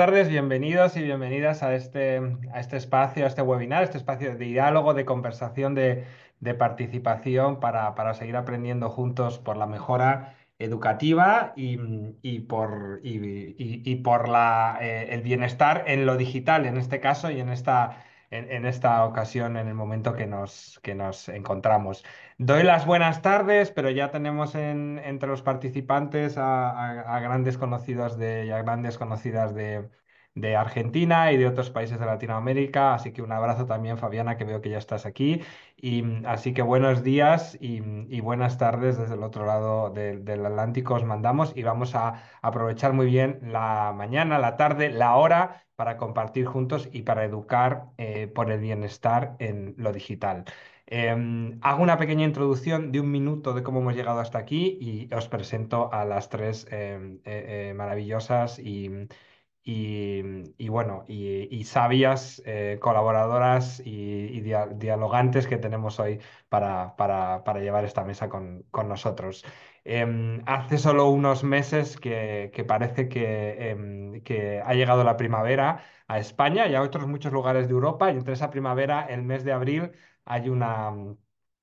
tardes, bienvenidos y bienvenidas a este espacio, a este webinar, este espacio de diálogo, de conversación, de participación para seguir aprendiendo juntos por la mejora educativa y por el bienestar en lo digital, en este caso y en esta ocasión, en el momento que nos encontramos. Doy las buenas tardes, pero ya tenemos entre los participantes a grandes conocidos y a grandes conocidas de Argentina y de otros países de Latinoamérica. Así que un abrazo también, Fabiana, que veo que ya estás aquí. Así que buenos días y buenas tardes desde el otro lado del Atlántico os mandamos y vamos a aprovechar muy bien la mañana, la tarde, la hora para compartir juntos y para educar por el bienestar en lo digital. Hago una pequeña introducción de un minuto de cómo hemos llegado hasta aquí y os presento a las tres maravillosas y bueno, y sabias colaboradoras y dialogantes que tenemos hoy para llevar esta mesa con nosotros. Hace solo unos meses que parece que ha llegado la primavera a España y a otros muchos lugares de Europa, y entre esa primavera, el mes de abril, hay una...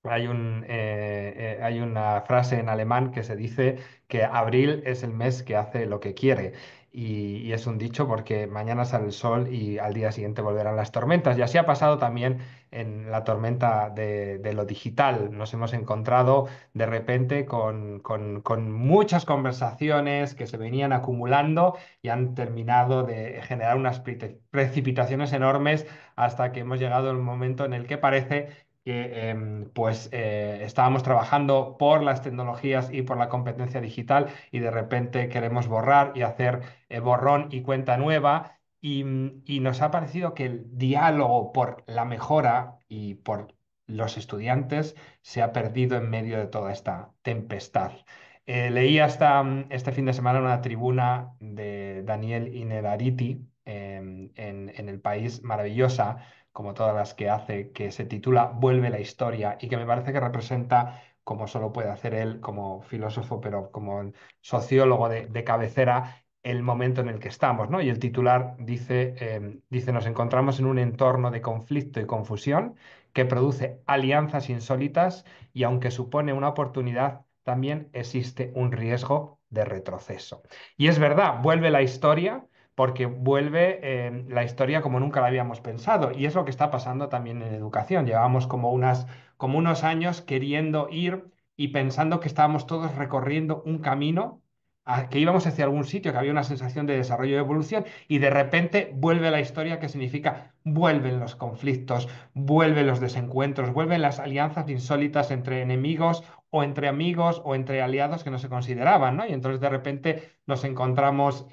hay una frase en alemán que se dice que abril es el mes que hace lo que quiere. Y es un dicho porque mañana sale el sol y al día siguiente volverán las tormentas. Y así ha pasado también en la tormenta de lo digital. Nos hemos encontrado de repente con muchas conversaciones que se venían acumulando y han terminado de generar unas precipitaciones enormes hasta que hemos llegado al momento en el que parece que estábamos trabajando por las tecnologías y por la competencia digital y de repente queremos borrar y hacer borrón y cuenta nueva. Y nos ha parecido que el diálogo por la mejora y por los estudiantes se ha perdido en medio de toda esta tempestad. Leí hasta este fin de semana una tribuna de Daniel Innerarity en El País, maravillosa, como todas las que hace, que se titula Vuelve la historia y que me parece que representa, como solo puede hacer él como filósofo, pero como sociólogo de cabecera, el momento en el que estamos, ¿no? Y el titular dice, nos encontramos en un entorno de conflicto y confusión que produce alianzas insólitas y aunque supone una oportunidad, también existe un riesgo de retroceso. Y es verdad, vuelve la historia porque vuelve la historia como nunca la habíamos pensado. Y es lo que está pasando también en educación. Llevamos como unos años queriendo ir y pensando que estábamos todos recorriendo un camino, que íbamos hacia algún sitio, que había una sensación de desarrollo y evolución, y de repente vuelve la historia, que significa vuelven los conflictos, vuelven los desencuentros, vuelven las alianzas insólitas entre enemigos o entre amigos o entre aliados que no se consideraban, ¿no? Y entonces de repente nos encontramos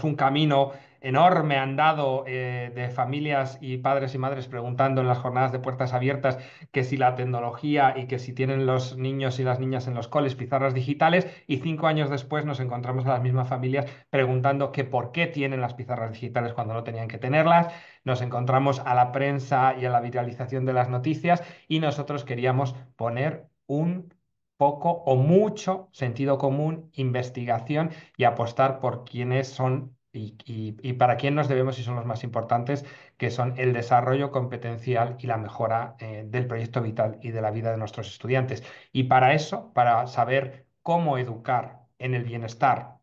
un camino enorme andado de familias y padres y madres preguntando en las jornadas de puertas abiertas que si la tecnología y que si tienen los niños y las niñas en los coles pizarras digitales, y 5 años después nos encontramos a las mismas familias preguntando que por qué tienen las pizarras digitales cuando no tenían que tenerlas. Nos encontramos a la prensa y a la viralización de las noticias y nosotros queríamos poner un poco o mucho sentido común, investigación y apostar por quiénes son y para quién nos debemos y son los más importantes, que son el desarrollo competencial y la mejora del proyecto vital y de la vida de nuestros estudiantes. Y para eso, para saber cómo educar en el bienestar,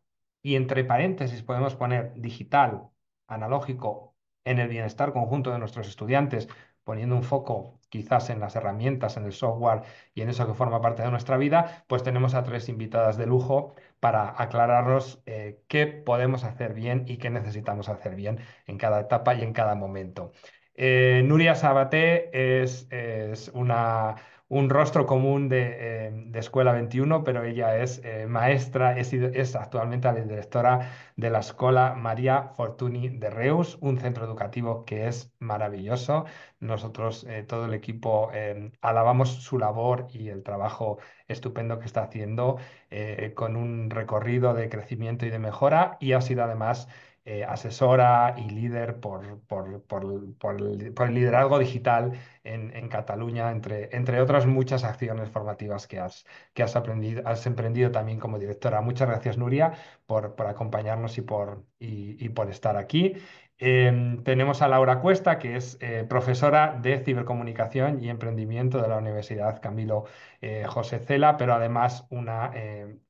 y entre paréntesis podemos poner digital, analógico, en el bienestar conjunto de nuestros estudiantes, poniendo un foco quizás en las herramientas, en el software y en eso que forma parte de nuestra vida, pues tenemos a tres invitadas de lujo para aclararnos qué podemos hacer bien y qué necesitamos hacer bien en cada etapa y en cada momento. Nuria Sabaté es un rostro común de Escuela 21, pero ella es maestra, es actualmente la directora de la Escuela María Fortuny de Reus, un centro educativo que es maravilloso. Nosotros, todo el equipo, alabamos su labor y el trabajo estupendo que está haciendo con un recorrido de crecimiento y de mejora, y ha sido además asesora y líder por el liderazgo digital en Cataluña, entre otras muchas acciones formativas has emprendido también como directora. Muchas gracias, Nuria, por acompañarnos y por estar aquí. Tenemos a Laura Cuesta, que es profesora de cibercomunicación y emprendimiento de la Universidad Camilo José Cela, pero además una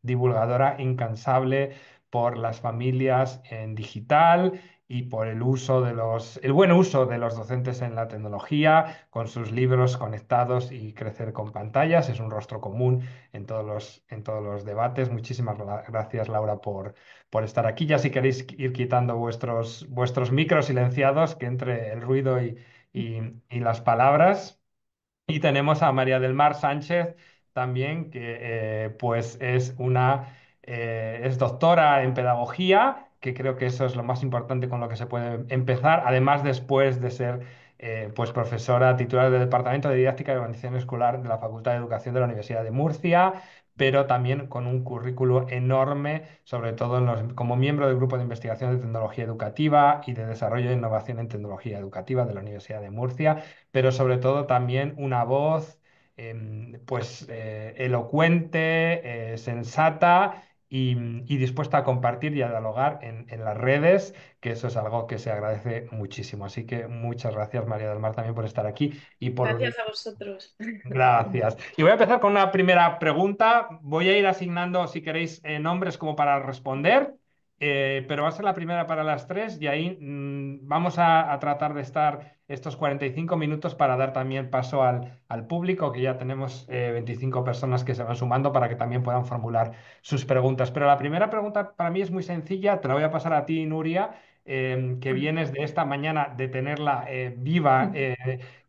divulgadora incansable por las familias en digital y por el buen uso de los docentes en la tecnología, con sus libros conectados y crecer con pantallas. Es un rostro común en todos los debates. Muchísimas gracias, Laura, por estar aquí. Ya si queréis ir quitando vuestros micros silenciados, que entre el ruido y las palabras. Y tenemos a María del Mar Sánchez también, que pues es doctora en pedagogía, que creo que eso es lo más importante con lo que se puede empezar. Además, después de ser pues profesora titular del Departamento de Didáctica y Organización Escolar de la Facultad de Educación de la Universidad de Murcia, pero también con un currículo enorme, sobre todo como miembro del Grupo de Investigación de Tecnología Educativa y de Desarrollo e Innovación en Tecnología Educativa de la Universidad de Murcia, pero sobre todo también una voz pues elocuente, sensata y dispuesta a compartir y a dialogar en las redes, que eso es algo que se agradece muchísimo. Así que muchas gracias, María del Mar, también por estar aquí y por Gracias a vosotros. Gracias. Y voy a empezar con una primera pregunta. Voy a ir asignando, si queréis, nombres como para responder, pero va a ser la primera para las tres y ahí vamos a tratar de estar estos 45 minutos para dar también paso al público, que ya tenemos 25 personas que se van sumando para que también puedan formular sus preguntas. Pero la primera pregunta para mí es muy sencilla, te la voy a pasar a ti, Nuria, que vienes de esta mañana de tenerla viva.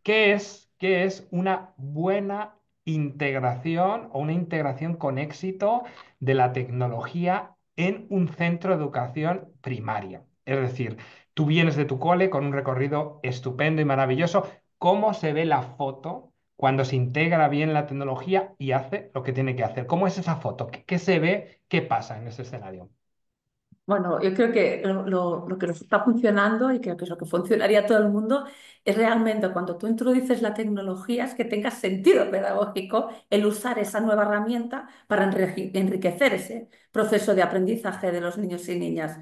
¿Qué es una buena integración o una integración con éxito de la tecnología en un centro de educación primaria? Es decir, tú vienes de tu cole con un recorrido estupendo y maravilloso. ¿Cómo se ve la foto cuando se integra bien la tecnología y hace lo que tiene que hacer? ¿Cómo es esa foto? ¿Qué se ve? ¿Qué pasa en ese escenario? Bueno, yo creo que lo que nos está funcionando y creo que es lo que funcionaría a todo el mundo es realmente cuando tú introduces la tecnología es que tenga sentido pedagógico el usar esa nueva herramienta para enriquecer ese proceso de aprendizaje de los niños y niñas.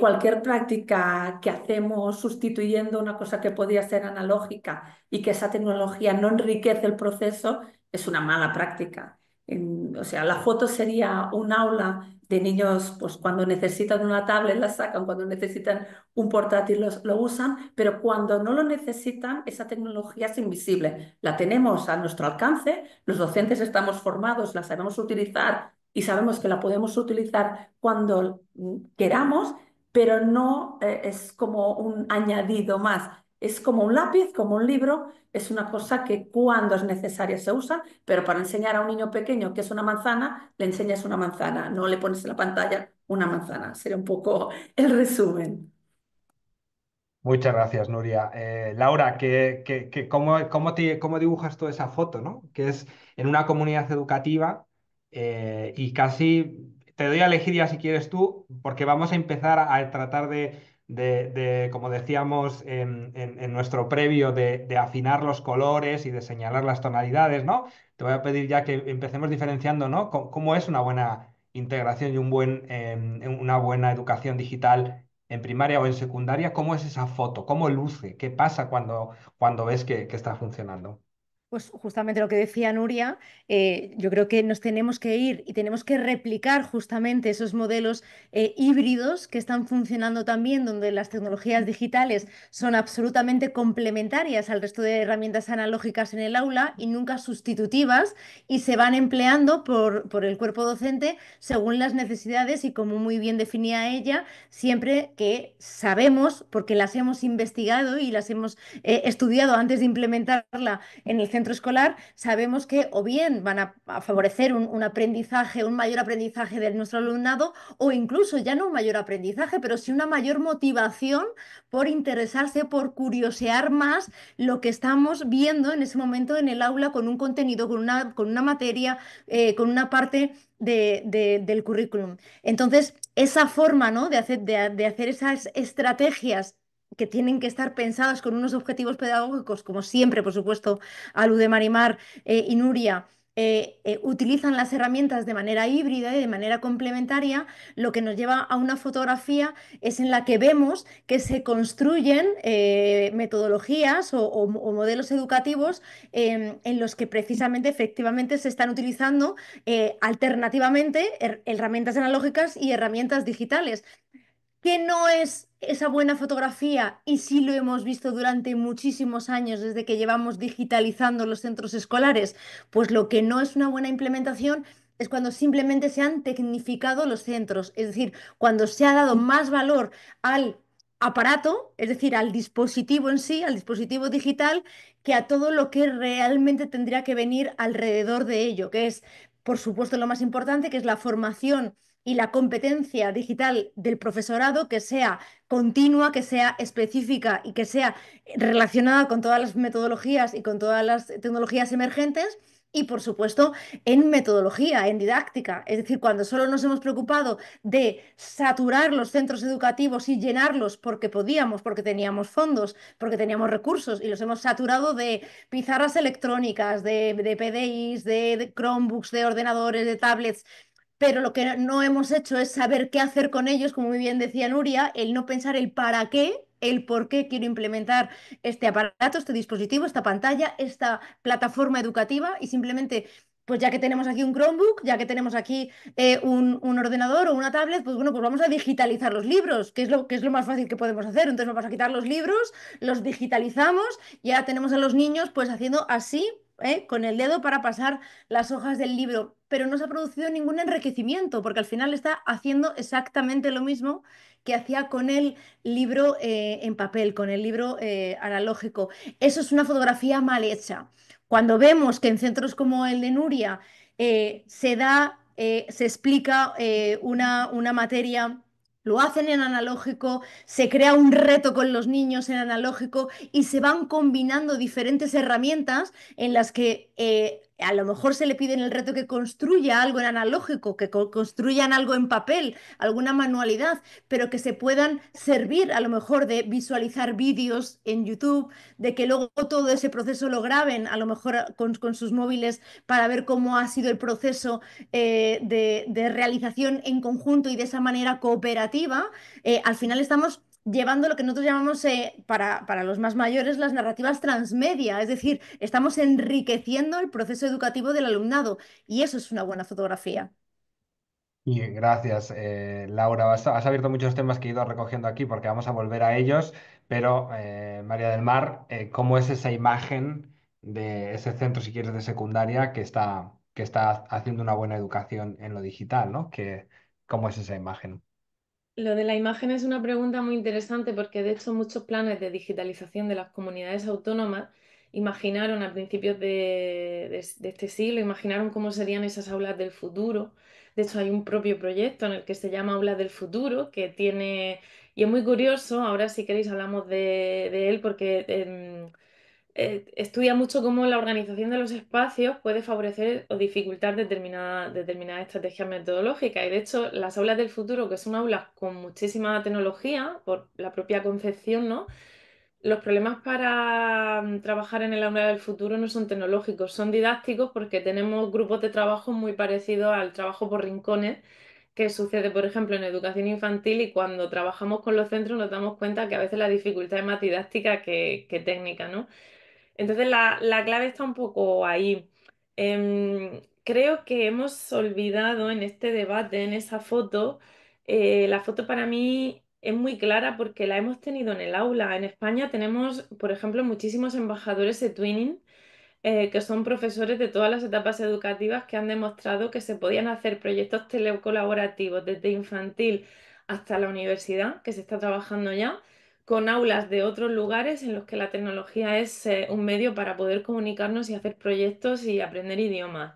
Cualquier práctica que hacemos sustituyendo una cosa que podría ser analógica y que esa tecnología no enriquece el proceso es una mala práctica. O sea, la foto sería un aula de niños, pues cuando necesitan una tablet la sacan, cuando necesitan un portátil lo usan, pero cuando no lo necesitan, esa tecnología es invisible. La tenemos a nuestro alcance, los docentes estamos formados, la sabemos utilizar y sabemos que la podemos utilizar cuando queramos, pero no es como un añadido más. Es como un lápiz, como un libro, es una cosa que cuando es necesaria se usa, pero para enseñar a un niño pequeño que es una manzana, le enseñas una manzana, no le pones en la pantalla una manzana. Sería un poco el resumen. Muchas gracias, Nuria. Laura, ¿cómo dibujas tú esa foto, ¿no? Que es en una comunidad educativa y casi te doy a elegir ya si quieres tú, porque vamos a empezar a tratar como decíamos en nuestro previo, de afinar los colores y de señalar las tonalidades, ¿no? Te voy a pedir ya que empecemos diferenciando, ¿no? ¿Cómo es una buena integración y una buena educación digital en primaria o en secundaria? ¿Cómo es esa foto? ¿Cómo luce? ¿Qué pasa cuando ves que está funcionando? Pues justamente lo que decía Nuria, yo creo que nos tenemos que ir y tenemos que replicar justamente esos modelos híbridos que están funcionando también, donde las tecnologías digitales son absolutamente complementarias al resto de herramientas analógicas en el aula y nunca sustitutivas y se van empleando por el cuerpo docente según las necesidades y como muy bien definía ella, siempre que sabemos, porque las hemos investigado y las hemos estudiado antes de implementarla en el centro escolar, sabemos que o bien van a favorecer un aprendizaje, un mayor aprendizaje de nuestro alumnado, o incluso ya no un mayor aprendizaje, pero sí una mayor motivación por interesarse, por curiosear más lo que estamos viendo en ese momento en el aula con un contenido, con una materia, con una parte del currículum. Entonces, esa forma, ¿no?, de hacer esas estrategias que tienen que estar pensadas con unos objetivos pedagógicos, como siempre, por supuesto, Alude, Marimar y Nuria, utilizan las herramientas de manera híbrida y de manera complementaria, lo que nos lleva a una fotografía es en la que vemos que se construyen metodologías o modelos educativos en los que precisamente, efectivamente, se están utilizando alternativamente herramientas analógicas y herramientas digitales. ¿Qué no es esa buena fotografía? Y sí lo hemos visto durante muchísimos años desde que llevamos digitalizando los centros escolares. Pues lo que no es una buena implementación es cuando simplemente se han tecnificado los centros, es decir, cuando se ha dado más valor al aparato, es decir, al dispositivo en sí, al dispositivo digital, que a todo lo que realmente tendría que venir alrededor de ello, que es, por supuesto, lo más importante, que es la formación y la competencia digital del profesorado, que sea continua, que sea específica y que sea relacionada con todas las metodologías y con todas las tecnologías emergentes. Y por supuesto, en metodología, en didáctica. Es decir, cuando solo nos hemos preocupado de saturar los centros educativos y llenarlos porque podíamos, porque teníamos fondos, porque teníamos recursos, y los hemos saturado de pizarras electrónicas, de PDIs, de Chromebooks, de ordenadores, de tablets, pero lo que no hemos hecho es saber qué hacer con ellos, como muy bien decía Nuria, el no pensar el para qué, el por qué quiero implementar este aparato, este dispositivo, esta pantalla, esta plataforma educativa, y simplemente, pues ya que tenemos aquí un Chromebook, ya que tenemos aquí un ordenador o una tablet, pues bueno, pues vamos a digitalizar los libros, que es lo más fácil que podemos hacer. Entonces vamos a quitar los libros, los digitalizamos y ahora tenemos a los niños pues haciendo así, con el dedo para pasar las hojas del libro, pero no se ha producido ningún enriquecimiento, porque al final está haciendo exactamente lo mismo que hacía con el libro en papel, con el libro analógico. Eso es una fotografía mal hecha. Cuando vemos que en centros como el de Nuria se explica una materia, lo hacen en analógico, se crea un reto con los niños en analógico y se van combinando diferentes herramientas en las que a lo mejor se le pide en el reto que construya algo en analógico, que construyan algo en papel, alguna manualidad, pero que se puedan servir a lo mejor de visualizar vídeos en YouTube, de que luego todo ese proceso lo graben, a lo mejor con sus móviles, para ver cómo ha sido el proceso de realización en conjunto y de esa manera cooperativa. Al final estamos llevando lo que nosotros llamamos, para los más mayores, las narrativas transmedia, es decir, estamos enriqueciendo el proceso educativo del alumnado, y eso es una buena fotografía. Y gracias, Laura. Has abierto muchos temas que he ido recogiendo aquí porque vamos a volver a ellos, pero María del Mar, ¿cómo es esa imagen de ese centro, si quieres, de secundaria que está haciendo una buena educación en lo digital, ¿no? ¿Cómo es esa imagen? Lo de la imagen es una pregunta muy interesante porque de hecho muchos planes de digitalización de las comunidades autónomas imaginaron a principios de este siglo, imaginaron cómo serían esas aulas del futuro. De hecho hay un propio proyecto en el que se llama Aulas del Futuro que tiene, y es muy curioso, ahora si queréis hablamos de él porque estudia mucho cómo la organización de los espacios puede favorecer o dificultar determinadas estrategias metodológicas. Y de hecho, las aulas del futuro, que son aulas con muchísima tecnología, por la propia concepción, ¿no? Los problemas para trabajar en el aula del futuro no son tecnológicos, son didácticos porque tenemos grupos de trabajo muy parecidos al trabajo por rincones que sucede, por ejemplo, en educación infantil, y cuando trabajamos con los centros nos damos cuenta que a veces la dificultad es más didáctica que técnica, ¿no? Entonces la clave está un poco ahí. Creo que hemos olvidado en este debate, en esa foto, la foto para mí es muy clara porque la hemos tenido en el aula. En España tenemos, por ejemplo, muchísimos embajadores de Twinning, que son profesores de todas las etapas educativas que han demostrado que se podían hacer proyectos telecolaborativos desde infantil hasta la universidad, que se está trabajando ya, con aulas de otros lugares en los que la tecnología es un medio para poder comunicarnos y hacer proyectos y aprender idiomas.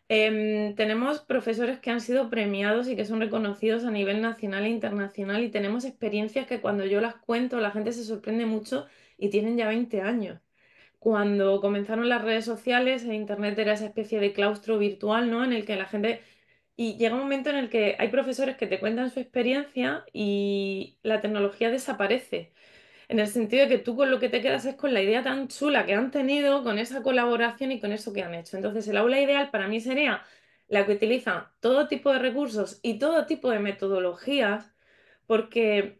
Tenemos profesores que han sido premiados y que son reconocidos a nivel nacional e internacional y tenemos experiencias que cuando yo las cuento la gente se sorprende mucho y tienen ya 20 años. Cuando comenzaron las redes sociales, e Internet era esa especie de claustro virtual, ¿no? En el que la gente... Y llega un momento en el que hay profesores que te cuentan su experiencia y la tecnología desaparece. En el sentido de que tú con lo que te quedas es con la idea tan chula que han tenido, con esa colaboración y con eso que han hecho. Entonces, el aula ideal para mí sería la que utiliza todo tipo de recursos y todo tipo de metodologías, porque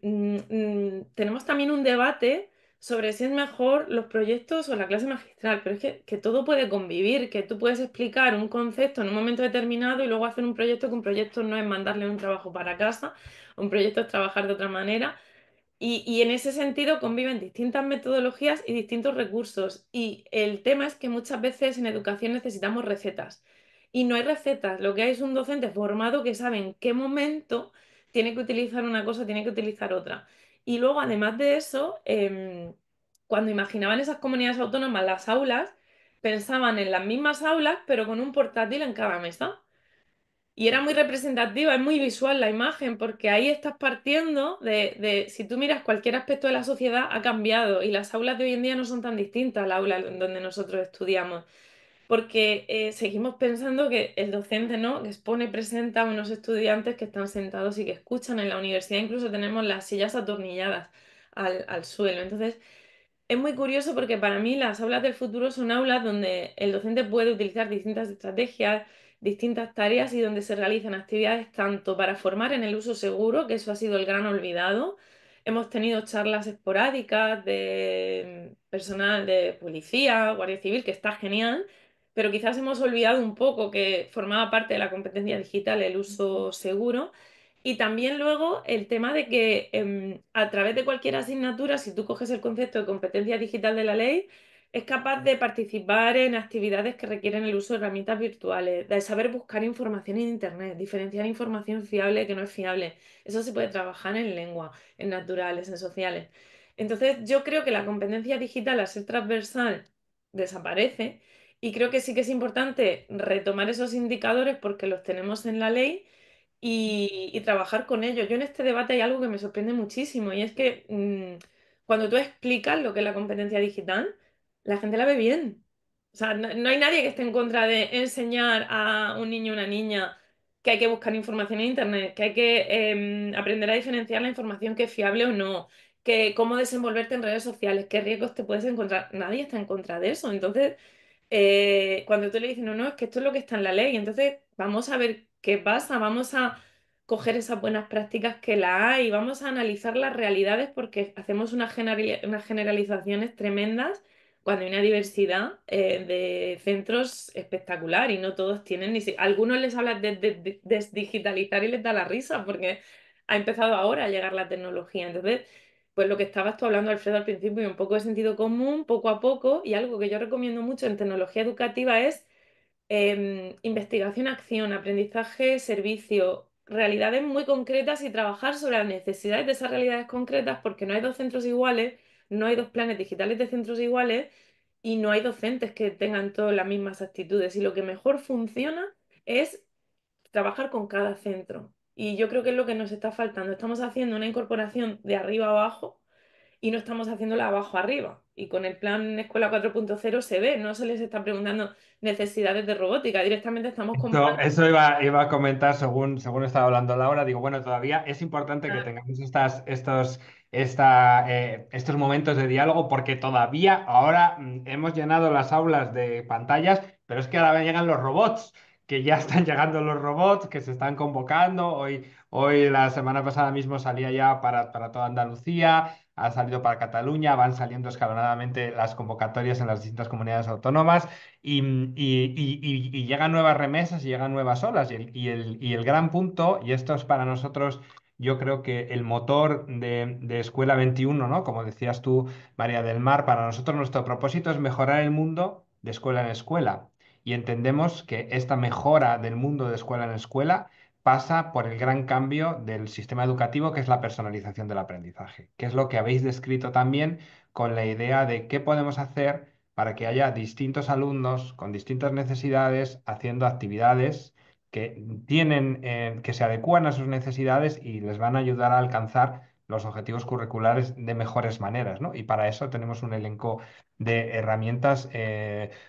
tenemos también un debate sobre si es mejor los proyectos o la clase magistral, pero es que todo puede convivir, que tú puedes explicar un concepto en un momento determinado y luego hacer un proyecto, que un proyecto no es mandarle un trabajo para casa, un proyecto es trabajar de otra manera. Y en ese sentido conviven distintas metodologías y distintos recursos. Y el tema es que muchas veces en educación necesitamos recetas. Y no hay recetas, lo que hay es un docente formado que sabe en qué momento tiene que utilizar una cosa, tiene que utilizar otra. Y luego, además de eso, cuando imaginaban esas comunidades autónomas las aulas, pensaban en las mismas aulas, pero con un portátil en cada mesa. Y era muy representativa, es muy visual la imagen, porque ahí estás partiendo si tú miras cualquier aspecto de la sociedad, ha cambiado y las aulas de hoy en día no son tan distintas al aula en donde nosotros estudiamos, porque seguimos pensando que el docente, ¿no? que expone, presenta a unos estudiantes que están sentados y que escuchan. En la universidad incluso tenemos las sillas atornilladas al suelo. Entonces, es muy curioso porque para mí las aulas del futuro son aulas donde el docente puede utilizar distintas estrategias, distintas tareas y donde se realizan actividades tanto para formar en el uso seguro, que eso ha sido el gran olvidado. Hemos tenido charlas esporádicas de personal de policía, guardia civil, que está genial, pero quizás hemos olvidado un poco que formaba parte de la competencia digital el uso seguro. Y también luego el tema de que a través de cualquier asignatura, si tú coges el concepto de competencia digital de la ley, es capaz de participar en actividades que requieren el uso de herramientas virtuales, de saber buscar información en Internet, diferenciar información fiable que no es fiable. Eso se puede trabajar en lengua, en naturales, en sociales. Entonces, yo creo que la competencia digital, al ser transversal, desaparece y creo que sí que es importante retomar esos indicadores porque los tenemos en la ley y trabajar con ellos. Yo en este debate hay algo que me sorprende muchísimo y es que cuando tú explicas lo que es la competencia digital, la gente la ve bien. O sea, no hay nadie que esté en contra de enseñar a un niño o una niña que hay que buscar información en Internet, que hay que aprender a diferenciar la información que es fiable o no, que cómo desenvolverte en redes sociales, qué riesgos te puedes encontrar. Nadie está en contra de eso. Entonces, cuando tú le dices, no, no, es que esto es lo que está en la ley, entonces vamos a ver qué pasa, vamos a coger esas buenas prácticas que la hay, vamos a analizar las realidades porque hacemos unas generalizaciones tremendas cuando hay una diversidad de centros espectacular y no todos tienen, algunos les hablas de desdigitalizar y les da la risa porque ha empezado ahora a llegar la tecnología, entonces pues lo que estabas tú hablando, Alfredo, al principio, y un poco de sentido común, poco a poco, y algo que yo recomiendo mucho en tecnología educativa es investigación, acción, aprendizaje, servicio, realidades muy concretas y trabajar sobre las necesidades de esas realidades concretas, porque no hay dos centros iguales, no hay dos planes digitales de centros iguales y no hay docentes que tengan todas las mismas actitudes. Y lo que mejor funciona es trabajar con cada centro. Y yo creo que es lo que nos está faltando. Estamos haciendo una incorporación de arriba a abajo y no estamos haciéndola abajo arriba. Y con el plan Escuela 4.0 se ve, no se les está preguntando necesidades de robótica, directamente estamos comparando. Eso iba a comentar según estaba hablando Laura. Digo, bueno, todavía es importante que tengamos estos momentos de diálogo porque todavía ahora hemos llenado las aulas de pantallas, pero es que ahora llegan los robots, que ya están llegando los robots, que se están convocando. Hoy la semana pasada mismo salía ya para toda Andalucía, ha salido para Cataluña, van saliendo escalonadamente las convocatorias en las distintas comunidades autónomas. Y llegan nuevas remesas y llegan nuevas olas. Y el gran punto, y esto es para nosotros, yo creo que el motor de Escuela 21, ¿no? Como decías tú, María del Mar, para nosotros nuestro propósito es mejorar el mundo de escuela en escuela. Y entendemos que esta mejora del mundo de escuela en escuela pasa por el gran cambio del sistema educativo, que es la personalización del aprendizaje, que es lo que habéis descrito también con la idea de qué podemos hacer para que haya distintos alumnos con distintas necesidades haciendo actividades que se adecúan a sus necesidades y les van a ayudar a alcanzar los objetivos curriculares de mejores maneras, ¿no? Y para eso tenemos un elenco de herramientas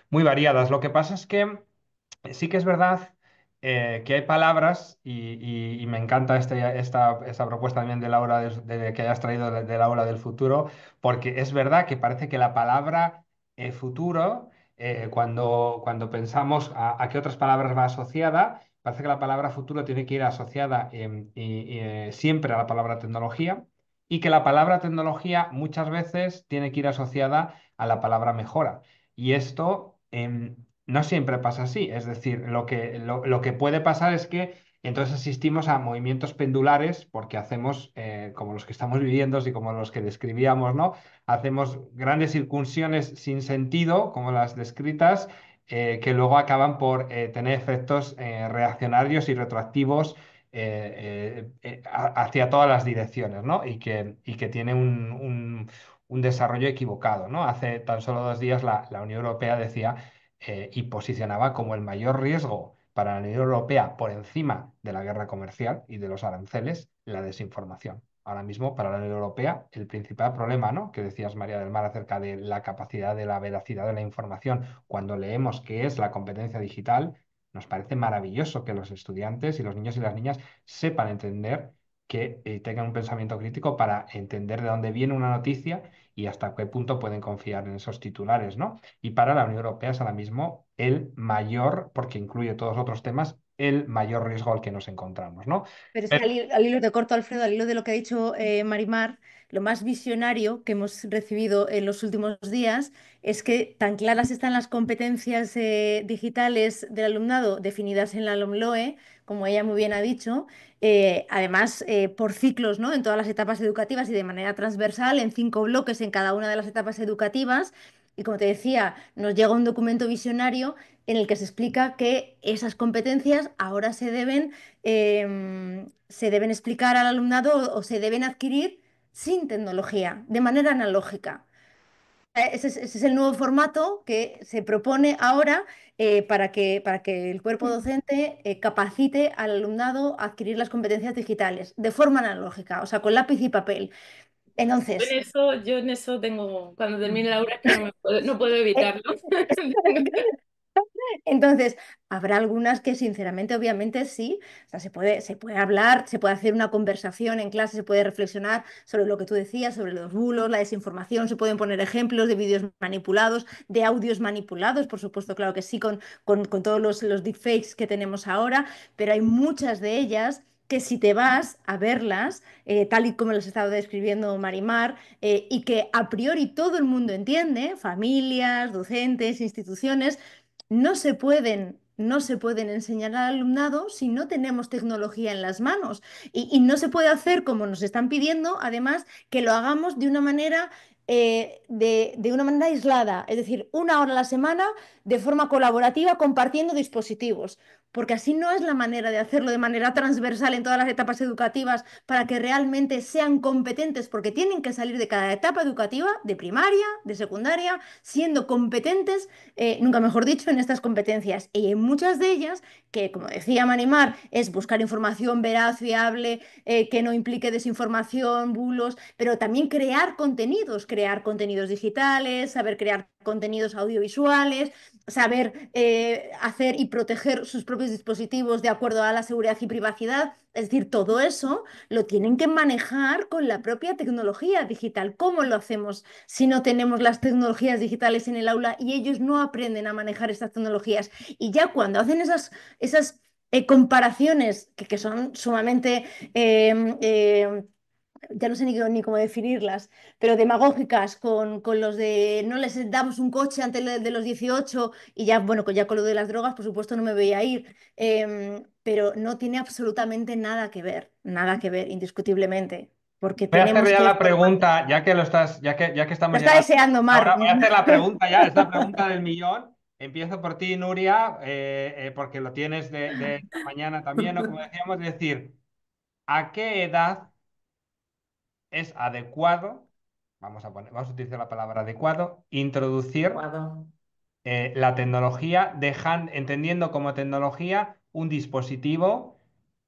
muy variadas. Lo que pasa es que sí que es verdad que hay palabras, y me encanta esta propuesta también de Laura, de que hayas traído de la aula del futuro, porque es verdad que parece que la palabra futuro, cuando pensamos a qué otras palabras va asociada, parece que la palabra futuro tiene que ir asociada siempre a la palabra tecnología, y que la palabra tecnología muchas veces tiene que ir asociada a la palabra mejora. Y esto no siempre pasa así. Es decir, lo que puede pasar es que entonces asistimos a movimientos pendulares porque hacemos, como los que estamos viviendo y como los que describíamos, ¿no? Hacemos grandes incursiones sin sentido, como las descritas, que luego acaban por tener efectos reaccionarios y retroactivos hacia todas las direcciones, ¿no? Y que tiene un desarrollo equivocado, ¿no? Hace tan solo 2 días la Unión Europea decía y posicionaba como el mayor riesgo para la Unión Europea por encima de la guerra comercial y de los aranceles, la desinformación. Ahora mismo, para la Unión Europea, el principal problema, ¿no? Que decías, María del Mar, acerca de la capacidad de la veracidad de la información, cuando leemos qué es la competencia digital, nos parece maravilloso que los estudiantes y los niños y las niñas sepan entender que tengan un pensamiento crítico para entender de dónde viene una noticia y hasta qué punto pueden confiar en esos titulares, ¿no? Y para la Unión Europea es ahora mismo el mayor, porque incluye todos los otros temas, el mayor riesgo al que nos encontramos, ¿no? Pero es que Pero al hilo de corto, Alfredo, al hilo de lo que ha dicho Marimar, lo más visionario que hemos recibido en los últimos días es que tan claras están las competencias digitales del alumnado definidas en la LOMLOE, como ella muy bien ha dicho, además por ciclos, ¿no? En todas las etapas educativas y de manera transversal, en 5 bloques en cada una de las etapas educativas. Y como te decía, nos llega un documento visionario en el que se explica que esas competencias ahora se deben explicar al alumnado o se deben adquirir sin tecnología, de manera analógica. Ese es el nuevo formato que se propone ahora para que el cuerpo docente capacite al alumnado a adquirir las competencias digitales de forma analógica, o sea, con lápiz y papel. Entonces, Yo en eso tengo, cuando termine la obra es que no puedo eh, evitarlo. Entonces, habrá algunas que sinceramente, obviamente sí, o sea, se puede hablar, se puede hacer una conversación en clase, se puede reflexionar sobre lo que tú decías, sobre los bulos, la desinformación, se pueden poner ejemplos de vídeos manipulados, de audios manipulados, por supuesto, claro que sí, con todos los deepfakes que tenemos ahora, pero hay muchas de ellas que si te vas a verlas, tal y como las estaba describiendo Marimar, y que a priori todo el mundo entiende, familias, docentes, instituciones, no se pueden enseñar al alumnado si no tenemos tecnología en las manos. Y no se puede hacer como nos están pidiendo, además, que lo hagamos de una manera aislada, es decir, 1 hora a la semana de forma colaborativa compartiendo dispositivos, porque así no es la manera de hacerlo de manera transversal en todas las etapas educativas para que realmente sean competentes, porque tienen que salir de cada etapa educativa, de primaria, de secundaria, siendo competentes, nunca mejor dicho, en estas competencias. Y en muchas de ellas, que como decía Manimar, es buscar información veraz, fiable, que no implique desinformación, bulos, pero también crear contenidos digitales, saber crear contenidos audiovisuales, saber hacer y proteger sus propios dispositivos de acuerdo a la seguridad y privacidad. Es decir, todo eso lo tienen que manejar con la propia tecnología digital. ¿Cómo lo hacemos si no tenemos las tecnologías digitales en el aula y ellos no aprenden a manejar estas tecnologías? Y ya cuando hacen esas comparaciones que son sumamente ya no sé ni cómo definirlas, pero demagógicas con los de no les damos un coche antes de los 18 y ya, bueno, ya con lo de las drogas, por supuesto, no me voy a ir. Pero no tiene absolutamente nada que ver, indiscutiblemente, porque voy a hacer tenemos ya que la formar. pregunta, ya que estamos Lo está llegando. deseando, Mar. Ahora voy a hacer la pregunta ya, es la pregunta del millón. empiezo por ti, Nuria, porque lo tienes de esta mañana también, ¿no? Como decíamos, es decir, ¿a qué edad es adecuado, vamos a utilizar la palabra adecuado, introducir Adecuado. la tecnología, entendiendo como tecnología un dispositivo,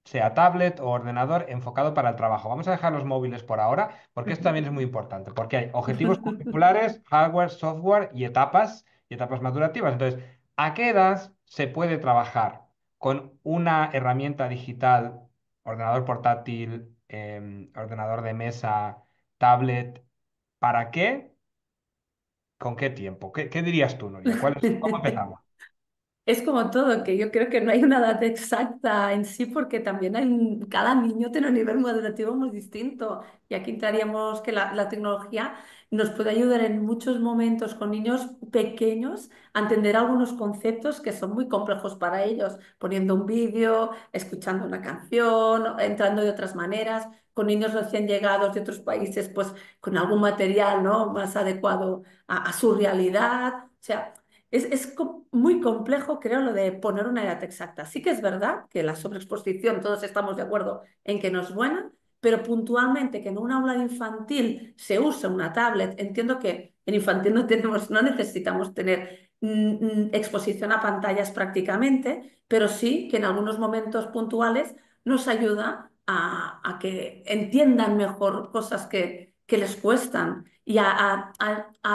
sea tablet o ordenador, enfocado para el trabajo? Vamos a dejar los móviles por ahora, porque esto también es muy importante, porque hay objetivos curriculares, hardware, software y etapas madurativas. Entonces, ¿a qué edad se puede trabajar con una herramienta digital, ordenador portátil, ordenador de mesa, tablet? ¿Para qué? ¿Con qué tiempo? ¿Qué dirías tú, Nuria? ¿Cómo empezamos? Es como todo, que yo creo que no hay una edad exacta en sí, porque también cada niño tiene un nivel madurativo muy distinto. Y aquí entraríamos que la tecnología nos puede ayudar en muchos momentos con niños pequeños a entender algunos conceptos que son muy complejos para ellos, poniendo un vídeo, escuchando una canción, entrando de otras maneras, con niños recién llegados de otros países, pues con algún material, ¿no? Más adecuado a su realidad. O sea, muy complejo, creo, lo de poner una edad exacta. Sí que es verdad que la sobreexposición, todos estamos de acuerdo en que no es buena, pero puntualmente que en un aula infantil se use una tablet, entiendo que en infantil no necesitamos tener exposición a pantallas prácticamente, pero sí que en algunos momentos puntuales nos ayuda a que entiendan mejor cosas que les cuestan y a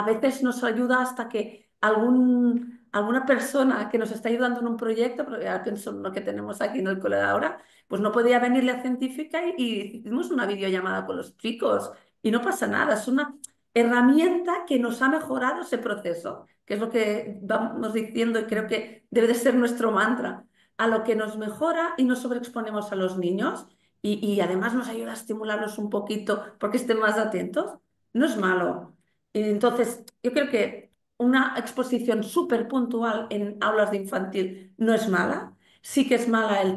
veces nos ayuda hasta que alguna persona que nos está ayudando en un proyecto, porque ya pienso en lo que tenemos aquí en el cole ahora, pues no podía venir la científica y hicimos una videollamada con los chicos y no pasa nada, es una herramienta que nos ha mejorado ese proceso, que es lo que vamos diciendo y creo que debe de ser nuestro mantra, a lo que nos mejora y nos sobreexponemos a los niños y además nos ayuda a estimularlos un poquito porque estén más atentos, no es malo. Entonces, yo creo que una exposición súper puntual en aulas de infantil no es mala. Sí que es mala el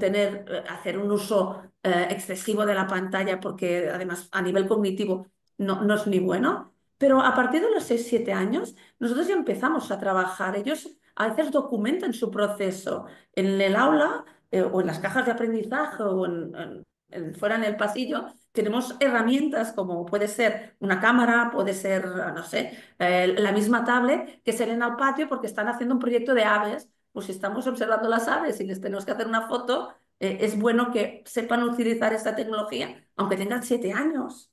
hacer un uso excesivo de la pantalla porque además a nivel cognitivo no es ni bueno. Pero a partir de los 6 7 años, nosotros ya empezamos a trabajar. Ellos a veces documentan su proceso en el aula o en las cajas de aprendizaje o fuera en el pasillo. Tenemos herramientas como puede ser una cámara, puede ser, no sé, la misma tablet que salen al patio porque están haciendo un proyecto de aves. Pues si estamos observando las aves y les tenemos que hacer una foto, es bueno que sepan utilizar esta tecnología, aunque tengan 7 años,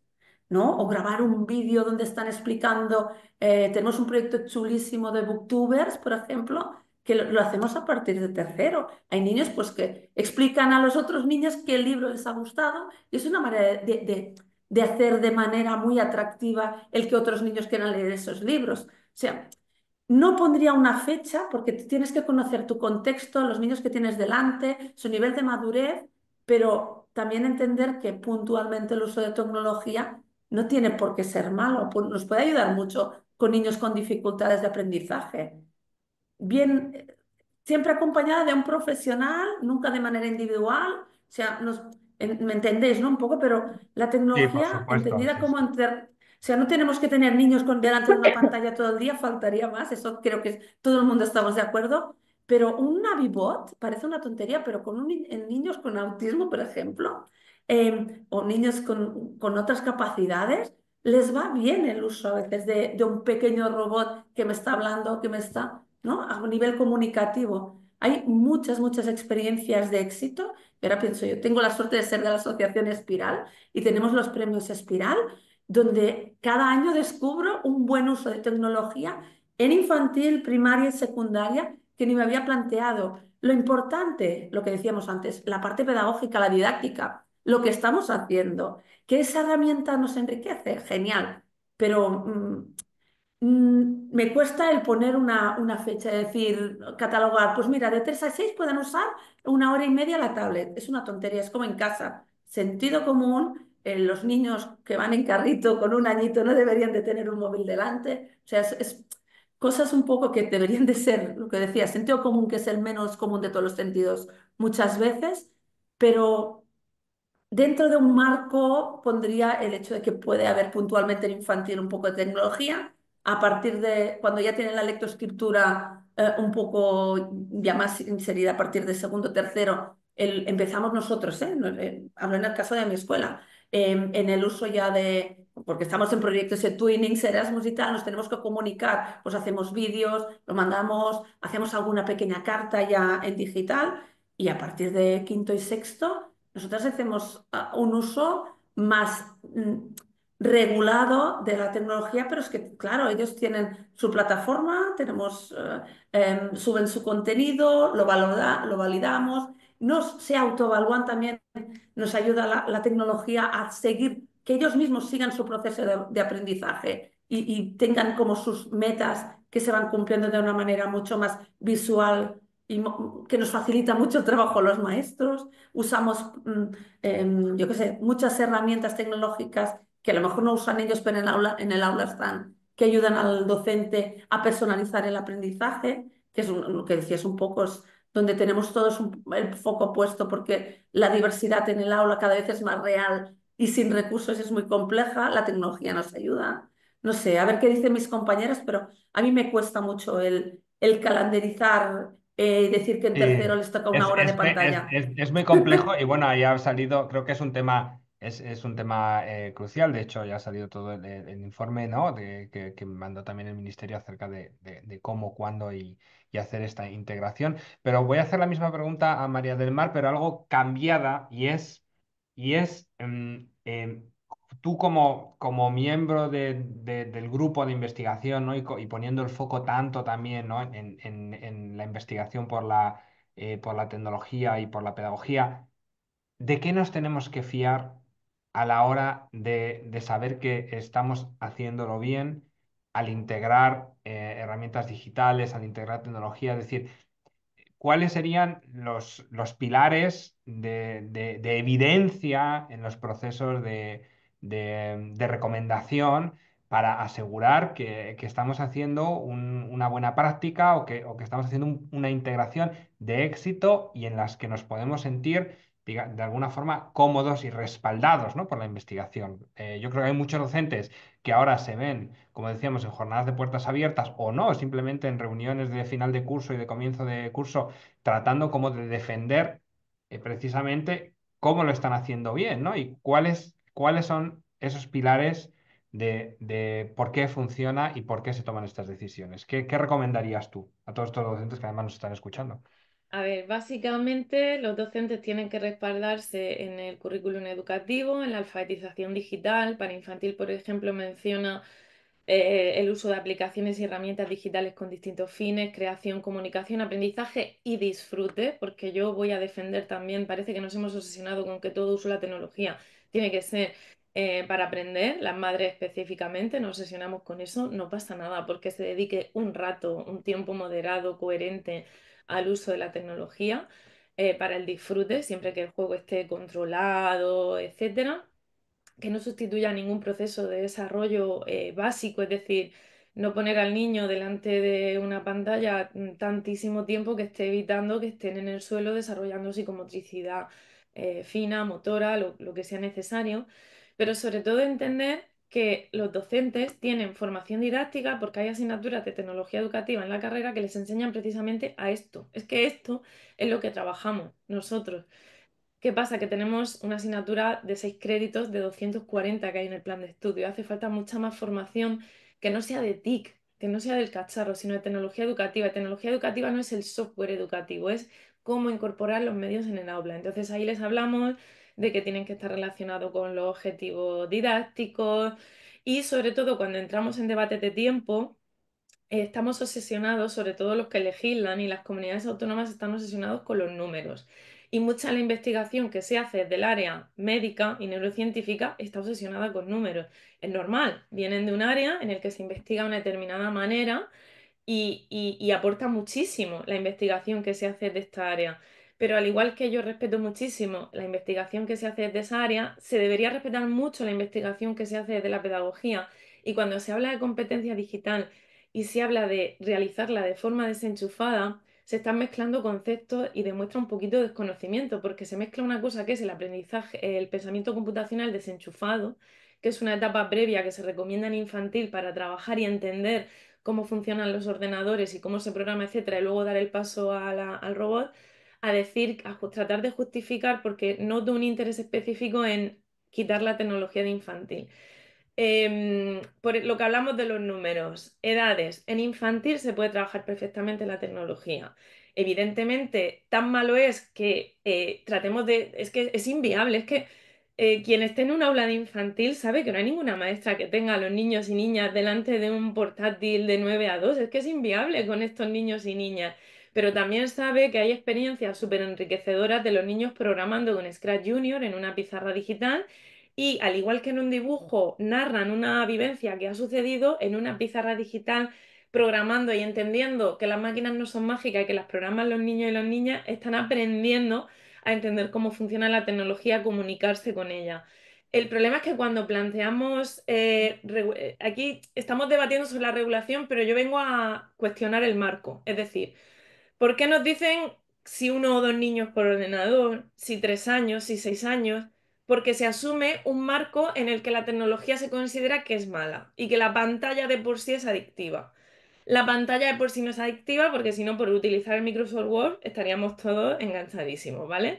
¿no? O grabar un vídeo donde están explicando. Tenemos un proyecto chulísimo de booktubers, por ejemplo, que lo hacemos a partir de tercero. Hay niños pues, que explican a los otros niños qué libro les ha gustado y es una manera de hacer de manera muy atractiva el que otros niños quieran leer esos libros. O sea, no pondría una fecha porque tienes que conocer tu contexto, los niños que tienes delante, su nivel de madurez, pero también entender que puntualmente el uso de tecnología no tiene por qué ser malo, nos puede ayudar mucho con niños con dificultades de aprendizaje. Bien, siempre acompañada de un profesional, nunca de manera individual. O sea, me entendéis, ¿no? Un poco, pero la Sí, por tecnología supuesto, entendida sí, como... sí. O sea, no tenemos que tener niños delante de una pantalla todo el día, faltaría más, eso creo que todo el mundo estamos de acuerdo, pero un Navibot parece una tontería, pero en niños con autismo, por ejemplo, o niños con otras capacidades, les va bien el uso a veces de un pequeño robot que me está hablando, que me está, ¿no? A nivel comunicativo. Hay muchas experiencias de éxito. Y ahora pienso, yo tengo la suerte de ser de la Asociación Espiral y tenemos los premios Espiral, donde cada año descubro un buen uso de tecnología en infantil, primaria y secundaria que ni me había planteado. Lo importante, lo que decíamos antes, la parte pedagógica, la didáctica, lo que estamos haciendo, que esa herramienta nos enriquece, genial, pero me cuesta el poner una fecha, es decir, catalogar, pues mira, de 3 a 6 pueden usar 1 hora y media la tablet. Es una tontería, es como en casa. Sentido común, los niños que van en carrito con un añito no deberían de tener un móvil delante. O sea, es cosas un poco que deberían de ser, lo que decía, sentido común, que es el menos común de todos los sentidos muchas veces, pero dentro de un marco pondría el hecho de que puede haber puntualmente en infantil un poco de tecnología. A partir de cuando ya tienen la lectoescritura un poco ya más inserida a partir de segundo, tercero, empezamos nosotros, hablo en el caso de mi escuela, en el uso ya de, porque estamos en proyectos de Twinings, Erasmus y tal, nos tenemos que comunicar, pues hacemos vídeos, lo mandamos, hacemos alguna pequeña carta ya en digital y a partir de quinto y sexto, nosotros hacemos un uso más regulado de la tecnología, pero es que, claro, ellos tienen su plataforma, suben su contenido, lo validamos, se autoevalúan también, nos ayuda la tecnología a seguir, que ellos mismos sigan su proceso de aprendizaje y tengan como sus metas que se van cumpliendo de una manera mucho más visual y que nos facilita mucho el trabajo a los maestros. Usamos, yo qué sé, muchas herramientas tecnológicas que a lo mejor no usan ellos, pero en el aula están, que ayudan al docente a personalizar el aprendizaje, que es lo que decías un poco, es donde tenemos todos el foco puesto porque la diversidad en el aula cada vez es más real y sin recursos es muy compleja, la tecnología nos ayuda. No sé, a ver qué dicen mis compañeras, pero a mí me cuesta mucho el calendarizar, decir que en tercero Sí, les toca una hora de pantalla. es muy complejo y bueno, ahí ha salido, creo que es un tema, es un tema crucial, de hecho ya ha salido todo el informe, ¿no? Que mandó también el ministerio acerca de cómo, cuándo y hacer esta integración. Pero voy a hacer la misma pregunta a María del Mar, pero algo cambiada y es tú como miembro del grupo de investigación, ¿no? Y poniendo el foco tanto también, ¿no? en la investigación por la tecnología y por la pedagogía, ¿de qué nos tenemos que fiar a la hora de saber que estamos haciéndolo bien al integrar herramientas digitales, al integrar tecnología? Es decir, ¿cuáles serían los pilares de evidencia en los procesos de recomendación para asegurar que estamos haciendo una buena práctica o que estamos haciendo una integración de éxito y en las que nos podemos sentir de alguna forma cómodos y respaldados, ¿no? por la investigación? Yo creo que hay muchos docentes que ahora se ven, como decíamos, en jornadas de puertas abiertas o no, simplemente en reuniones de final de curso y de comienzo de curso, tratando como de defender precisamente cómo lo están haciendo bien, ¿no? Y cuáles son esos pilares de por qué funciona y por qué se toman estas decisiones. ¿Qué recomendarías tú a todos estos docentes que además nos están escuchando? A ver, básicamente los docentes tienen que respaldarse en el currículum educativo, en la alfabetización digital. Para infantil, por ejemplo, menciona el uso de aplicaciones y herramientas digitales con distintos fines, creación, comunicación, aprendizaje y disfrute, porque yo voy a defender también, parece que nos hemos obsesionado con que todo uso de la tecnología tiene que ser para aprender, las madres específicamente nos obsesionamos con eso, no pasa nada porque se dedique un rato, un tiempo moderado, coherente al uso de la tecnología para el disfrute, siempre que el juego esté controlado, etcétera, que no sustituya ningún proceso de desarrollo básico, es decir, no poner al niño delante de una pantalla tantísimo tiempo que esté evitando que estén en el suelo desarrollando psicomotricidad fina, motora, lo que sea necesario, pero sobre todo entender que los docentes tienen formación didáctica porque hay asignaturas de tecnología educativa en la carrera que les enseñan precisamente a esto. Es que esto es lo que trabajamos nosotros. ¿Qué pasa? Que tenemos una asignatura de 6 créditos de 240 que hay en el plan de estudio. Hace falta mucha más formación que no sea de TIC, que no sea del cacharro, sino de tecnología educativa. Y tecnología educativa no es el software educativo, es cómo incorporar los medios en el aula. Entonces ahí les hablamos de que tienen que estar relacionados con los objetivos didácticos y sobre todo cuando entramos en debates de tiempo estamos obsesionados, sobre todo los que legislan y las comunidades autónomas están obsesionados con los números. Y mucha de la investigación que se hace del área médica y neurocientífica está obsesionada con números. Es normal, vienen de un área en el que se investiga de una determinada manera y aporta muchísimo la investigación que se hace de esta área. Pero al igual que yo respeto muchísimo la investigación que se hace de esa área, se debería respetar mucho la investigación que se hace de la pedagogía. Y cuando se habla de competencia digital y se habla de realizarla de forma desenchufada, se están mezclando conceptos y demuestra un poquito de desconocimiento, porque se mezcla una cosa que es el aprendizaje, el pensamiento computacional desenchufado, que es una etapa previa que se recomienda en infantil para trabajar y entender cómo funcionan los ordenadores y cómo se programa, etcétera, y luego dar el paso al robot, a decir, tratar de justificar porque noto un interés específico en quitar la tecnología de infantil. Por lo que hablamos de los números, edades, en infantil se puede trabajar perfectamente la tecnología. Evidentemente, tan malo es que tratemos de... Es que es inviable, es que quien esté en un aula de infantil sabe que no hay ninguna maestra que tenga a los niños y niñas delante de un portátil de 9 a 2. Es que es inviable con estos niños y niñas. Pero también sabe que hay experiencias súper enriquecedoras de los niños programando con Scratch Junior en una pizarra digital y al igual que en un dibujo narran una vivencia que ha sucedido, en una pizarra digital programando y entendiendo que las máquinas no son mágicas y que las programan los niños y las niñas, están aprendiendo a entender cómo funciona la tecnología, a comunicarse con ella. El problema es que cuando planteamos, aquí estamos debatiendo sobre la regulación, pero yo vengo a cuestionar el marco. Es decir, ¿por qué nos dicen si uno o dos niños por ordenador, si 3 años, si 6 años? Porque se asume un marco en el que la tecnología se considera que es mala y que la pantalla de por sí es adictiva. La pantalla de por sí no es adictiva porque si no, por utilizar el Microsoft Word estaríamos todos enganchadísimos, ¿vale?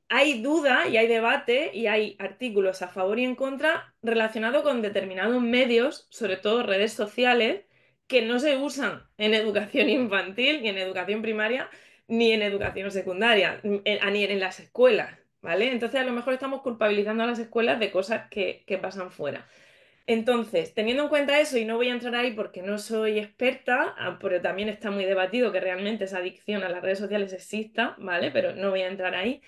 Hay duda y hay debate y hay artículos a favor y en contra relacionados con determinados medios, sobre todo redes sociales, que no se usan en educación infantil, ni en educación primaria, ni en educación secundaria, ni en las escuelas, ¿vale? Entonces a lo mejor estamos culpabilizando a las escuelas de cosas que pasan fuera. Entonces, teniendo en cuenta eso, y no voy a entrar ahí porque no soy experta, pero también está muy debatido que realmente esa adicción a las redes sociales exista, ¿vale? Pero no voy a entrar ahí.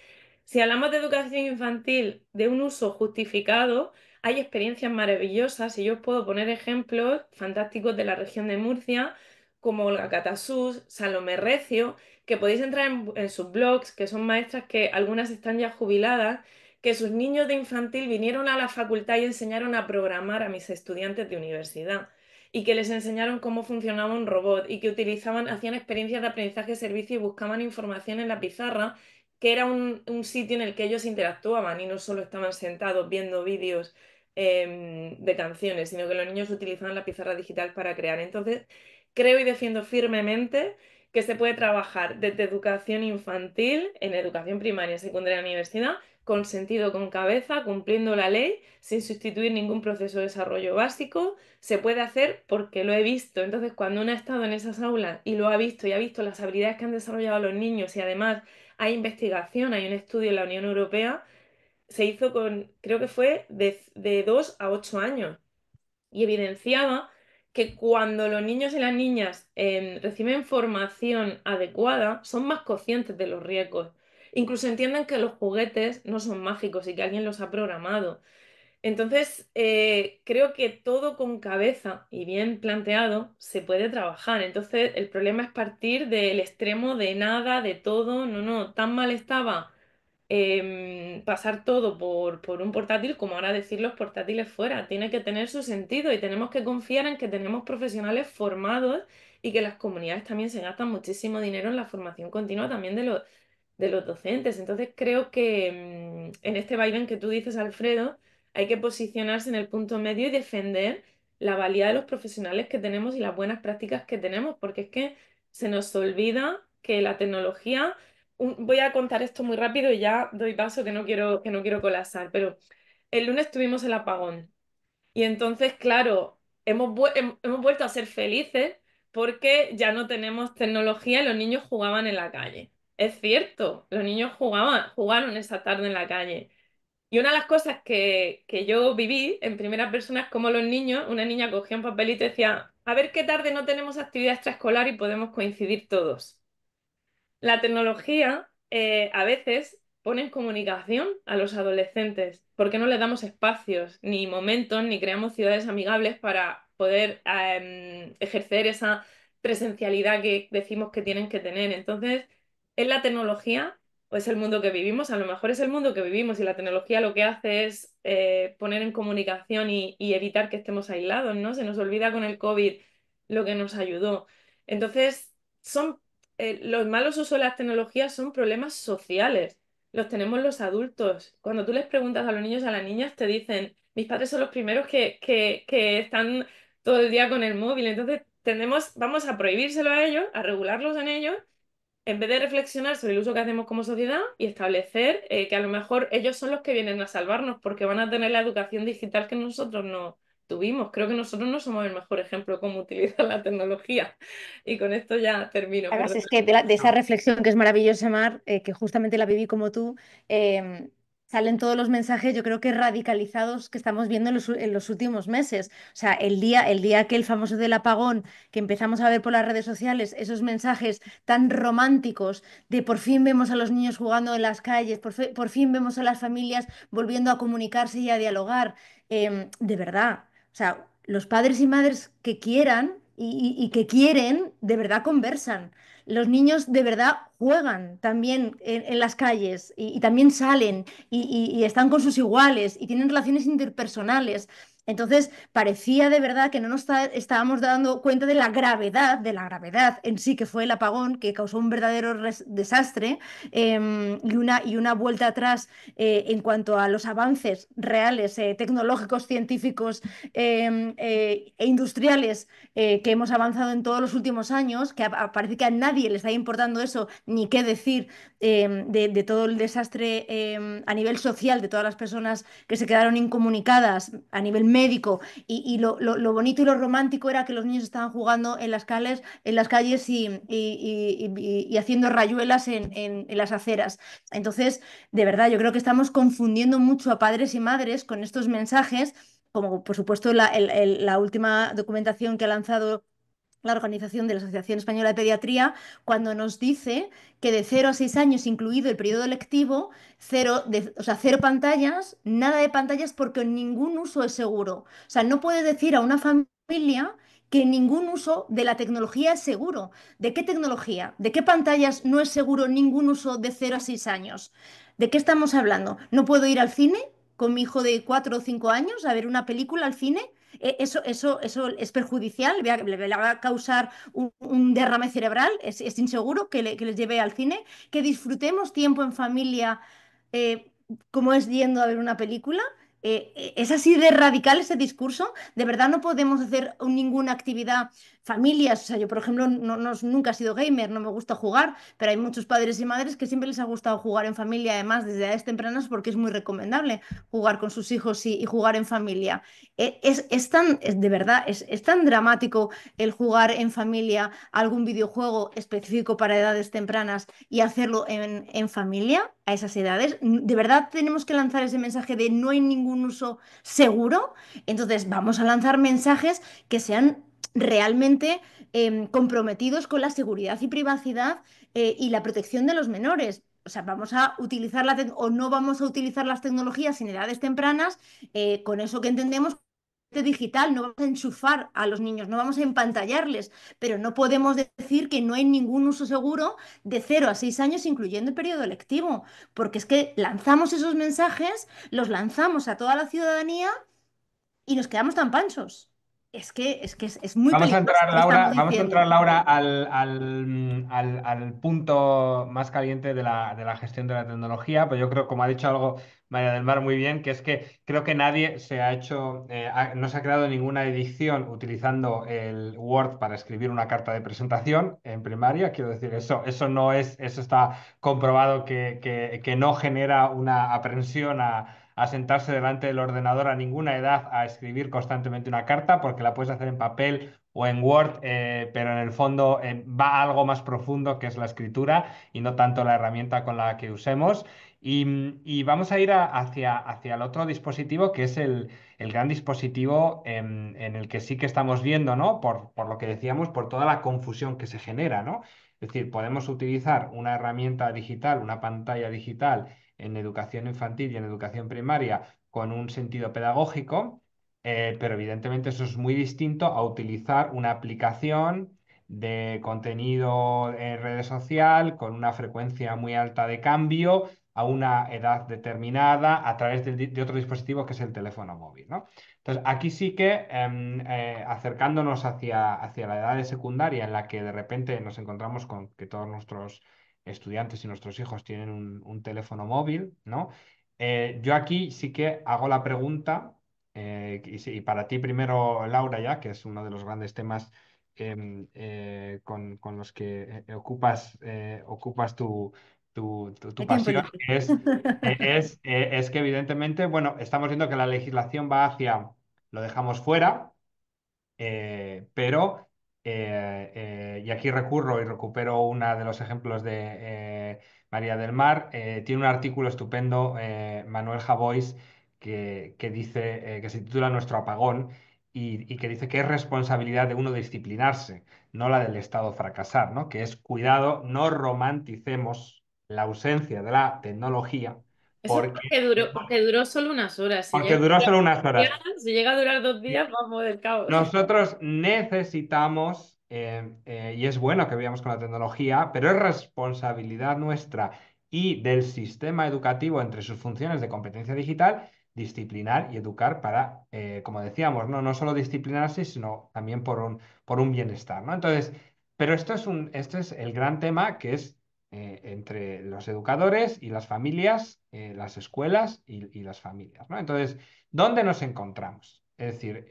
Si hablamos de educación infantil de un uso justificado, hay experiencias maravillosas y yo os puedo poner ejemplos fantásticos de la región de Murcia, como Olga Catasús, Salomé Recio, que podéis entrar en sus blogs, que son maestras que algunas están ya jubiladas, que sus niños de infantil vinieron a la facultad y enseñaron a programar a mis estudiantes de universidad y que les enseñaron cómo funcionaba un robot y que utilizaban, hacían experiencias de aprendizaje-servicio y buscaban información en la pizarra, que era un sitio en el que ellos interactuaban y no solo estaban sentados viendo vídeos de canciones, sino que los niños utilizaban la pizarra digital para crear. Entonces, creo y defiendo firmemente que se puede trabajar desde educación infantil, en educación primaria, secundaria y universidad, con sentido, con cabeza, cumpliendo la ley, sin sustituir ningún proceso de desarrollo básico. Se puede hacer porque lo he visto. Entonces, cuando uno ha estado en esas aulas y lo ha visto y ha visto las habilidades que han desarrollado los niños y además hay investigación, hay un estudio en la Unión Europea, se hizo con, creo que fue de 2 a 8 años y evidenciaba que cuando los niños y las niñas reciben formación adecuada, son más conscientes de los riesgos. Incluso entienden que los juguetes no son mágicos y que alguien los ha programado. Entonces, creo que todo con cabeza y bien planteado se puede trabajar. Entonces, el problema es partir del extremo de nada, de todo. No, no, tan mal estaba pasar todo por un portátil como ahora decir los portátiles fuera. Tiene que tener su sentido y tenemos que confiar en que tenemos profesionales formados y que las comunidades también se gastan muchísimo dinero en la formación continua también de los docentes. Entonces creo que en este vaivén que tú dices, Alfredo, hay que posicionarse en el punto medio y defender la valía de los profesionales que tenemos y las buenas prácticas que tenemos, porque es que se nos olvida que la tecnología voy a contar esto muy rápido y ya doy paso que no quiero colapsar, pero el lunes tuvimos el apagón y entonces, claro, hemos vuelto a ser felices porque ya no tenemos tecnología y los niños jugaban en la calle. Es cierto, los niños jugaron esa tarde en la calle. Y una de las cosas que yo viví en primera persona es como los niños, una niña cogía un papelito y decía, a ver qué tarde no tenemos actividad extraescolar y podemos coincidir todos. La tecnología a veces pone en comunicación a los adolescentes porque no les damos espacios, ni momentos, ni creamos ciudades amigables para poder ejercer esa presencialidad que decimos que tienen que tener. Entonces, ¿es la tecnología o es el mundo que vivimos? A lo mejor es el mundo que vivimos y la tecnología lo que hace es poner en comunicación y evitar que estemos aislados, ¿no? Se nos olvida con el COVID lo que nos ayudó. Entonces, son los malos usos de las tecnologías son problemas sociales. Los tenemos los adultos. Cuando tú les preguntas a los niños y a las niñas, te dicen, mis padres son los primeros que están todo el día con el móvil. Entonces, vamos a prohibírselo a ellos, a regularlos en ellos, en vez de reflexionar sobre el uso que hacemos como sociedad y establecer que a lo mejor ellos son los que vienen a salvarnos porque van a tener la educación digital que nosotros no tuvimos. Creo que nosotros no somos el mejor ejemplo de cómo utilizar la tecnología. Y con esto ya termino, Además, perdón. es que de esa reflexión que es maravillosa, Mar, que justamente la viví como tú, eh, salen todos los mensajes, yo creo que radicalizados que estamos viendo en los últimos meses. O sea, el día que el famoso del apagón, que empezamos a ver por las redes sociales, esos mensajes tan románticos de por fin vemos a los niños jugando en las calles, por fin vemos a las familias volviendo a comunicarse y a dialogar. De verdad, o sea, los padres y madres que quieran y que quieren, de verdad conversan. Los niños de verdad juegan también en las calles y también salen y están con sus iguales y tienen relaciones interpersonales. Entonces, parecía de verdad que no nos estábamos dando cuenta de la gravedad en sí que fue el apagón, que causó un verdadero desastre y una vuelta atrás en cuanto a los avances reales, tecnológicos, científicos e industriales que hemos avanzado en todos los últimos años, que parece que a nadie le está importando eso, ni qué decir de todo el desastre a nivel social, de todas las personas que se quedaron incomunicadas a nivel médico, y lo bonito y lo romántico era que los niños estaban jugando en las calles y haciendo rayuelas en las aceras. Entonces, de verdad, yo creo que estamos confundiendo mucho a padres y madres con estos mensajes como por supuesto la última documentación que ha lanzado la organización de la Asociación Española de Pediatría, cuando nos dice que de 0 a 6 años, incluido el periodo lectivo, o sea, cero pantallas, nada de pantallas porque ningún uso es seguro. O sea, no puedes decir a una familia que ningún uso de la tecnología es seguro. ¿De qué tecnología? ¿De qué pantallas no es seguro ningún uso de 0 a 6 años? ¿De qué estamos hablando? ¿No puedo ir al cine con mi hijo de 4 o 5 años a ver una película al cine? Eso es perjudicial, le va a causar un derrame cerebral, es inseguro que les lleve al cine, que disfrutemos tiempo en familia eh, como es yendo a ver una película. Es así de radical ese discurso. De verdad no podemos hacer ninguna actividad, familias. O sea, yo, por ejemplo, nunca he sido gamer, no me gusta jugar, pero hay muchos padres y madres que siempre les ha gustado jugar en familia, además desde edades tempranas, porque es muy recomendable jugar con sus hijos y jugar en familia. De verdad, es tan dramático el jugar en familia algún videojuego específico para edades tempranas y hacerlo en familia a esas edades. De verdad tenemos que lanzar ese mensaje de no hay ningún uso seguro. Entonces vamos a lanzar mensajes que sean realmente comprometidos con la seguridad y privacidad y la protección de los menores. O sea, vamos a utilizar o no vamos a utilizar las tecnologías en edades tempranas con eso que entendemos digital, no vamos a enchufar a los niños, no vamos a empantallarles, pero no podemos decir que no hay ningún uso seguro de 0 a 6 años, incluyendo el periodo lectivo, porque es que lanzamos esos mensajes, los lanzamos a toda la ciudadanía y nos quedamos tan panchos. Es muy peligroso lo que estamos Vamos a entrar, diciendo. Laura, al punto más caliente de la gestión de la tecnología, pues yo creo, como ha dicho algo María del Mar muy bien, que es que creo que nadie se ha hecho, no se ha creado ninguna edición utilizando el Word para escribir una carta de presentación en primaria. Quiero decir, eso no es, eso está comprobado que no genera una aprensión a sentarse delante del ordenador a ninguna edad a escribir constantemente una carta, porque la puedes hacer en papel o en Word, pero en el fondo va a algo más profundo que es la escritura y no tanto la herramienta con la que usemos. Y vamos a ir hacia el otro dispositivo, que es el gran dispositivo en el que sí que estamos viendo, ¿no? Por lo que decíamos, por toda la confusión que se genera, ¿no? Es decir, podemos utilizar una herramienta digital, una pantalla digital en educación infantil y en educación primaria con un sentido pedagógico, pero evidentemente eso es muy distinto a utilizar una aplicación de contenido en redes social con una frecuencia muy alta de cambio a una edad determinada a través de otro dispositivo que es el teléfono móvil, ¿no? Entonces, aquí sí que acercándonos hacia la edad de secundaria en la que de repente nos encontramos con que todos nuestros estudiantes y nuestros hijos tienen un teléfono móvil, ¿no? Yo aquí sí que hago la pregunta, y para ti primero, Laura, ya, que es uno de los grandes temas con los que ocupas tu Hay tiempo pasión, libre. es que evidentemente, bueno, estamos viendo que la legislación va hacia, lo dejamos fuera, pero, y aquí recurro y recupero uno de los ejemplos de María del Mar, tiene un artículo estupendo, Manuel Javois, que dice, que se titula Nuestro apagón, y que dice que es responsabilidad de uno disciplinarse, no la del Estado fracasar, ¿no? Que es cuidado, no romanticemos la ausencia de la tecnología, Eso es porque, porque duró solo unas horas. porque duró solo unas horas. Si llega a durar 2 días, vamos del caos. Nosotros necesitamos, y es bueno que vivamos con la tecnología, pero es responsabilidad nuestra y del sistema educativo entre sus funciones de competencia digital, disciplinar y educar para, como decíamos, no solo disciplinarse, sino también por un bienestar, ¿no? Entonces, pero esto es el gran tema que es entre los educadores y las familias, las escuelas y las familias, ¿no? Entonces, ¿dónde nos encontramos? Es decir,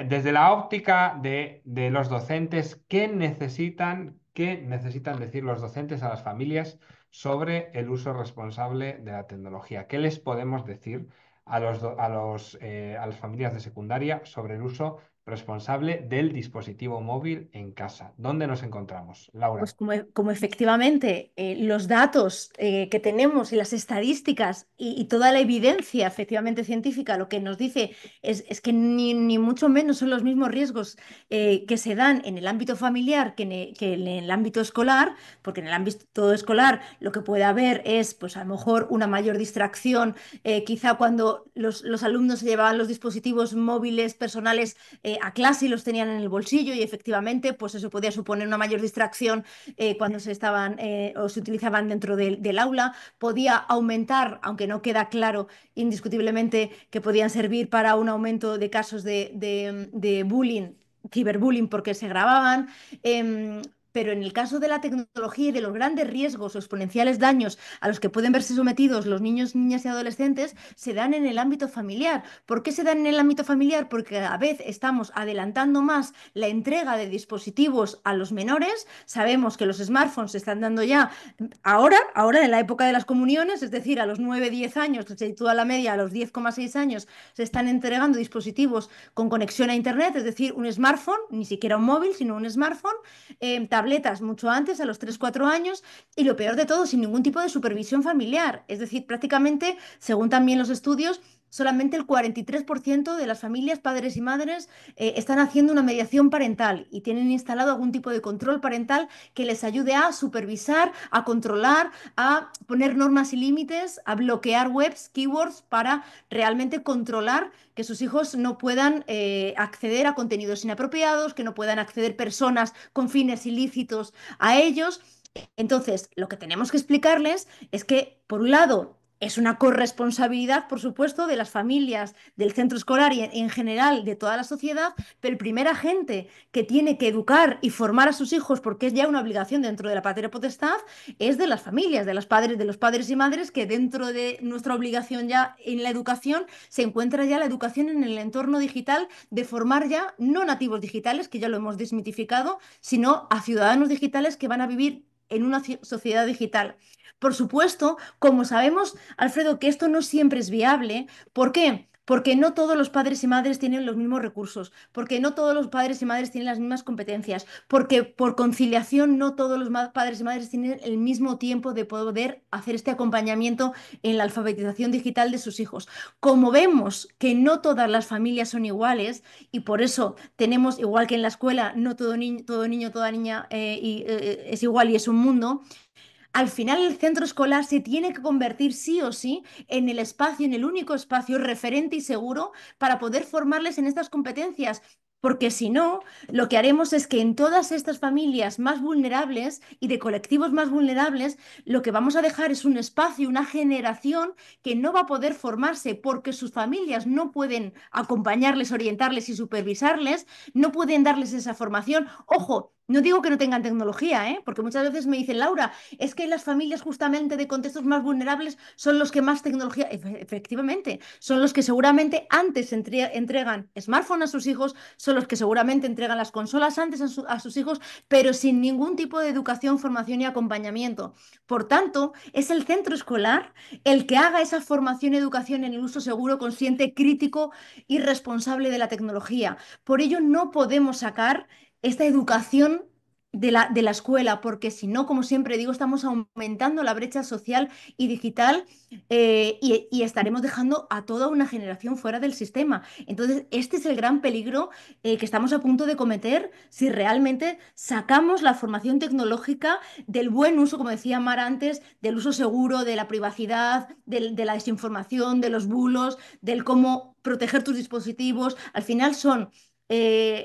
desde la óptica de los docentes, qué necesitan decir los docentes a las familias sobre el uso responsable de la tecnología? ¿Qué les podemos decir a las familias de secundaria sobre el uso responsable del dispositivo móvil en casa? ¿Dónde nos encontramos, Pues Laura? como efectivamente los datos que tenemos y las estadísticas y toda la evidencia efectivamente científica lo que nos dice es que ni mucho menos son los mismos riesgos que se dan en el ámbito familiar que en el ámbito escolar, porque en el ámbito escolar lo que puede haber es pues a lo mejor una mayor distracción, quizá cuando los alumnos se llevaban los dispositivos móviles personales a clase y los tenían en el bolsillo y efectivamente pues eso podía suponer una mayor distracción cuando se estaban o se utilizaban dentro del aula, podía aumentar, aunque no queda claro indiscutiblemente que podían servir para un aumento de casos de bullying, ciberbullying porque se grababan. Pero en el caso de la tecnología y de los grandes riesgos o exponenciales daños a los que pueden verse sometidos los niños, niñas y adolescentes, se dan en el ámbito familiar. ¿Por qué se dan en el ámbito familiar? Porque a vez estamos adelantando más la entrega de dispositivos a los menores. Sabemos que los smartphones se están dando ya ahora en la época de las comuniones, es decir, a los 9 10 años, se sitúa la media a los 10,6 años, se están entregando dispositivos con conexión a Internet, es decir, un smartphone, ni siquiera un móvil, sino un smartphone, tabletas mucho antes, a los 3 4 años, y lo peor de todo, sin ningún tipo de supervisión familiar. Es decir, prácticamente, según también los estudios, solamente el 43% de las familias, padres y madres, están haciendo una mediación parental y tienen instalado algún tipo de control parental que les ayude a supervisar, a controlar, a poner normas y límites, a bloquear webs, keywords, para realmente controlar que sus hijos no puedan acceder a contenidos inapropiados, que no puedan acceder personas con fines ilícitos a ellos. Entonces, lo que tenemos que explicarles es que, por un lado, es una corresponsabilidad, por supuesto, de las familias, del centro escolar y en general de toda la sociedad, pero el primer agente que tiene que educar y formar a sus hijos, porque es ya una obligación dentro de la patria potestad, es de las familias, de los padres y madres, que dentro de nuestra obligación ya en la educación se encuentra ya la educación en el entorno digital, de formar ya no nativos digitales, que ya lo hemos desmitificado, sino a ciudadanos digitales que van a vivir en una sociedad digital. Por supuesto, como sabemos, Alfredo, que esto no siempre es viable. ¿Por qué? Porque no todos los padres y madres tienen los mismos recursos, porque no todos los padres y madres tienen las mismas competencias, porque por conciliación no todos los padres y madres tienen el mismo tiempo de poder hacer este acompañamiento en la alfabetización digital de sus hijos. Como vemos que no todas las familias son iguales y por eso tenemos, igual que en la escuela, no todo niño toda niña es igual y es un mundo. Al final el centro escolar se tiene que convertir sí o sí en el espacio, en el único espacio referente y seguro para poder formarles en estas competencias. Porque si no, lo que haremos es que en todas estas familias más vulnerables y de colectivos más vulnerables, lo que vamos a dejar es un espacio, una generación que no va a poder formarse porque sus familias no pueden acompañarles, orientarles y supervisarles, no pueden darles esa formación. Ojo, No digo que no tengan tecnología, ¿eh? Porque muchas veces me dicen, Laura, es que las familias justamente de contextos más vulnerables son los que más tecnología, efectivamente, son los que seguramente antes entregan smartphone a sus hijos, son los que seguramente entregan las consolas antes a sus hijos, pero sin ningún tipo de educación, formación y acompañamiento. Por tanto, es el centro escolar el que haga esa formación y educación en el uso seguro, consciente, crítico y responsable de la tecnología. Por ello, no podemos sacar esta educación de la escuela, porque si no, como siempre digo, estamos aumentando la brecha social y digital y estaremos dejando a toda una generación fuera del sistema. Entonces, este es el gran peligro que estamos a punto de cometer si realmente sacamos la formación tecnológica del buen uso, como decía Mar antes, del uso seguro, de la privacidad, de la desinformación, de los bulos, del cómo proteger tus dispositivos. Al final son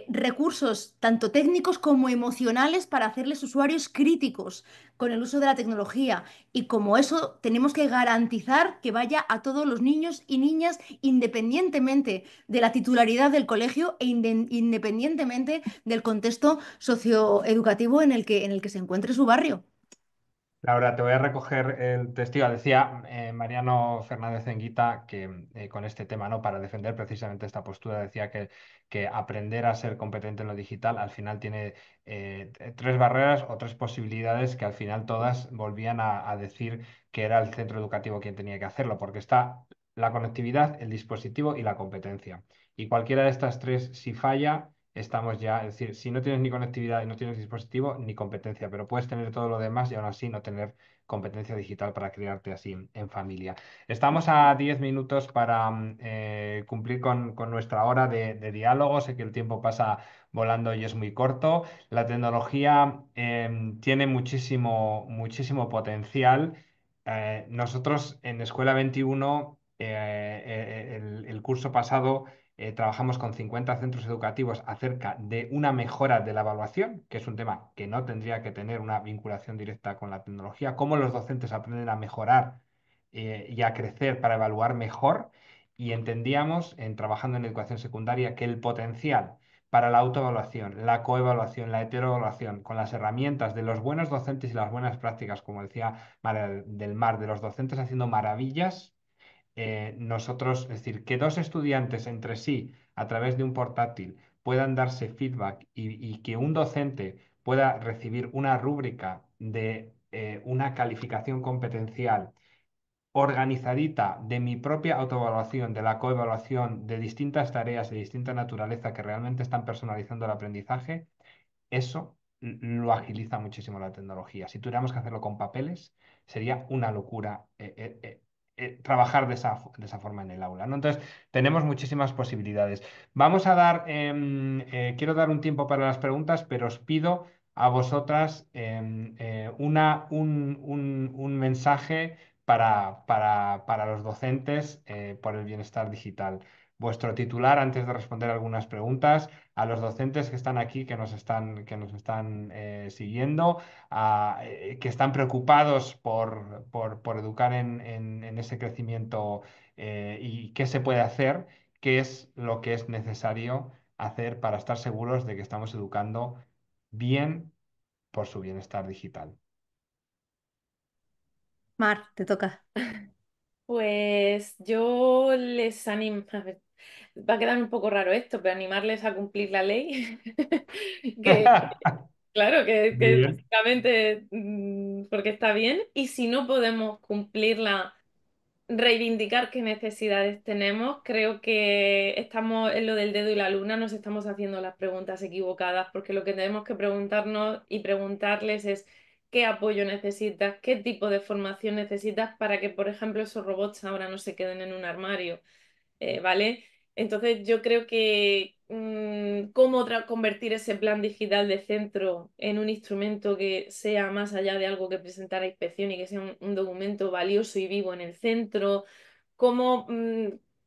recursos tanto técnicos como emocionales para hacerles usuarios críticos con el uso de la tecnología. Y como eso, tenemos que garantizar que vaya a todos los niños y niñas independientemente de la titularidad del colegio e independientemente del contexto socioeducativo en el que se encuentre su barrio. Laura, te voy a recoger el testigo. Decía Mariano Fernández Enguita que con este tema, ¿no? Para defender precisamente esta postura, decía que aprender a ser competente en lo digital al final tiene tres barreras o tres posibilidades que al final todas volvían a decir que era el centro educativo quien tenía que hacerlo, porque está la conectividad, el dispositivo y la competencia. Y cualquiera de estas tres, si falla, estamos ya, es decir, si no tienes ni conectividad y no tienes dispositivo, ni competencia, pero puedes tener todo lo demás y aún así no tener competencia digital para criarte así en familia. Estamos a 10 minutos para cumplir con nuestra hora de diálogo. Sé que el tiempo pasa volando y es muy corto. La tecnología tiene muchísimo, muchísimo potencial. Nosotros en Escuela 21, el curso pasado, trabajamos con 50 centros educativos acerca de una mejora de la evaluación, que es un tema que no tendría que tener una vinculación directa con la tecnología, cómo los docentes aprenden a mejorar y a crecer para evaluar mejor. Y entendíamos, trabajando en educación secundaria, que el potencial para la autoevaluación, la coevaluación, la heteroevaluación, con las herramientas de los buenos docentes y las buenas prácticas, como decía María del Mar, de los docentes haciendo maravillas, nosotros, es decir, que dos estudiantes entre sí, a través de un portátil, puedan darse feedback y que un docente pueda recibir una rúbrica de una calificación competencial organizadita de mi propia autoevaluación, de la coevaluación, de distintas tareas de distinta naturaleza que realmente están personalizando el aprendizaje, eso lo agiliza muchísimo la tecnología. Si tuviéramos que hacerlo con papeles, sería una locura trabajar de esa forma en el aula, ¿no? Entonces, tenemos muchísimas posibilidades. Vamos a dar, quiero dar un tiempo para las preguntas, pero os pido a vosotras un mensaje para los docentes por el bienestar digital. Vuestro titular antes de responder algunas preguntas a los docentes que están aquí, que nos están siguiendo, que están preocupados por educar en ese crecimiento y qué se puede hacer, qué es lo que es necesario hacer para estar seguros de que estamos educando bien por su bienestar digital. Mar, te toca. Pues yo les animo, a ver, va a quedar un poco raro esto, pero animarles a cumplir la ley. Que claro, Muy que bien. básicamente porque está bien. Y si no podemos cumplirla, reivindicar qué necesidades tenemos. Creo que estamos en lo del dedo y la luna, nos estamos haciendo las preguntas equivocadas, porque lo que tenemos que preguntarnos y preguntarles es qué apoyo necesitas, qué tipo de formación necesitas para que, por ejemplo, esos robots ahora no se queden en un armario. ¿Vale? Entonces yo creo que cómo convertir ese plan digital de centro en un instrumento que sea más allá de algo que presentar a inspección y que sea un documento valioso y vivo en el centro, cómo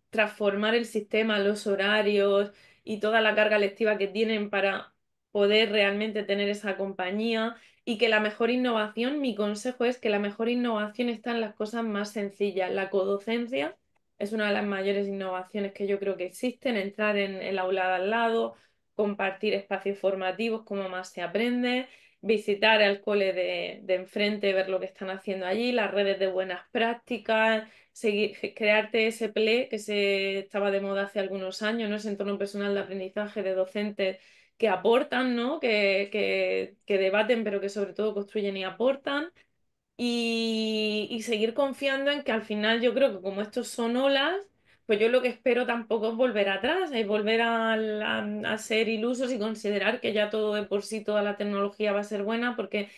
transformar el sistema, los horarios y toda la carga lectiva que tienen para poder realmente tener esa compañía y que la mejor innovación, mi consejo es que la mejor innovación está en las cosas más sencillas, la codocencia es una de las mayores innovaciones que yo creo que existen, entrar en el aula de al lado, compartir espacios formativos, cómo más se aprende, visitar el cole de enfrente, ver lo que están haciendo allí, las redes de buenas prácticas, seguir, crearte ese PLE que se estaba de moda hace algunos años, ¿no? Ese entorno personal de aprendizaje de docentes que aportan, ¿no? Que debaten, pero que sobre todo construyen y aportan. Y seguir confiando en que al final yo creo que como estos son olas, pues yo lo que espero tampoco es volver atrás, es volver a ser ilusos y considerar que ya todo de por sí, toda la tecnología va a ser buena, porque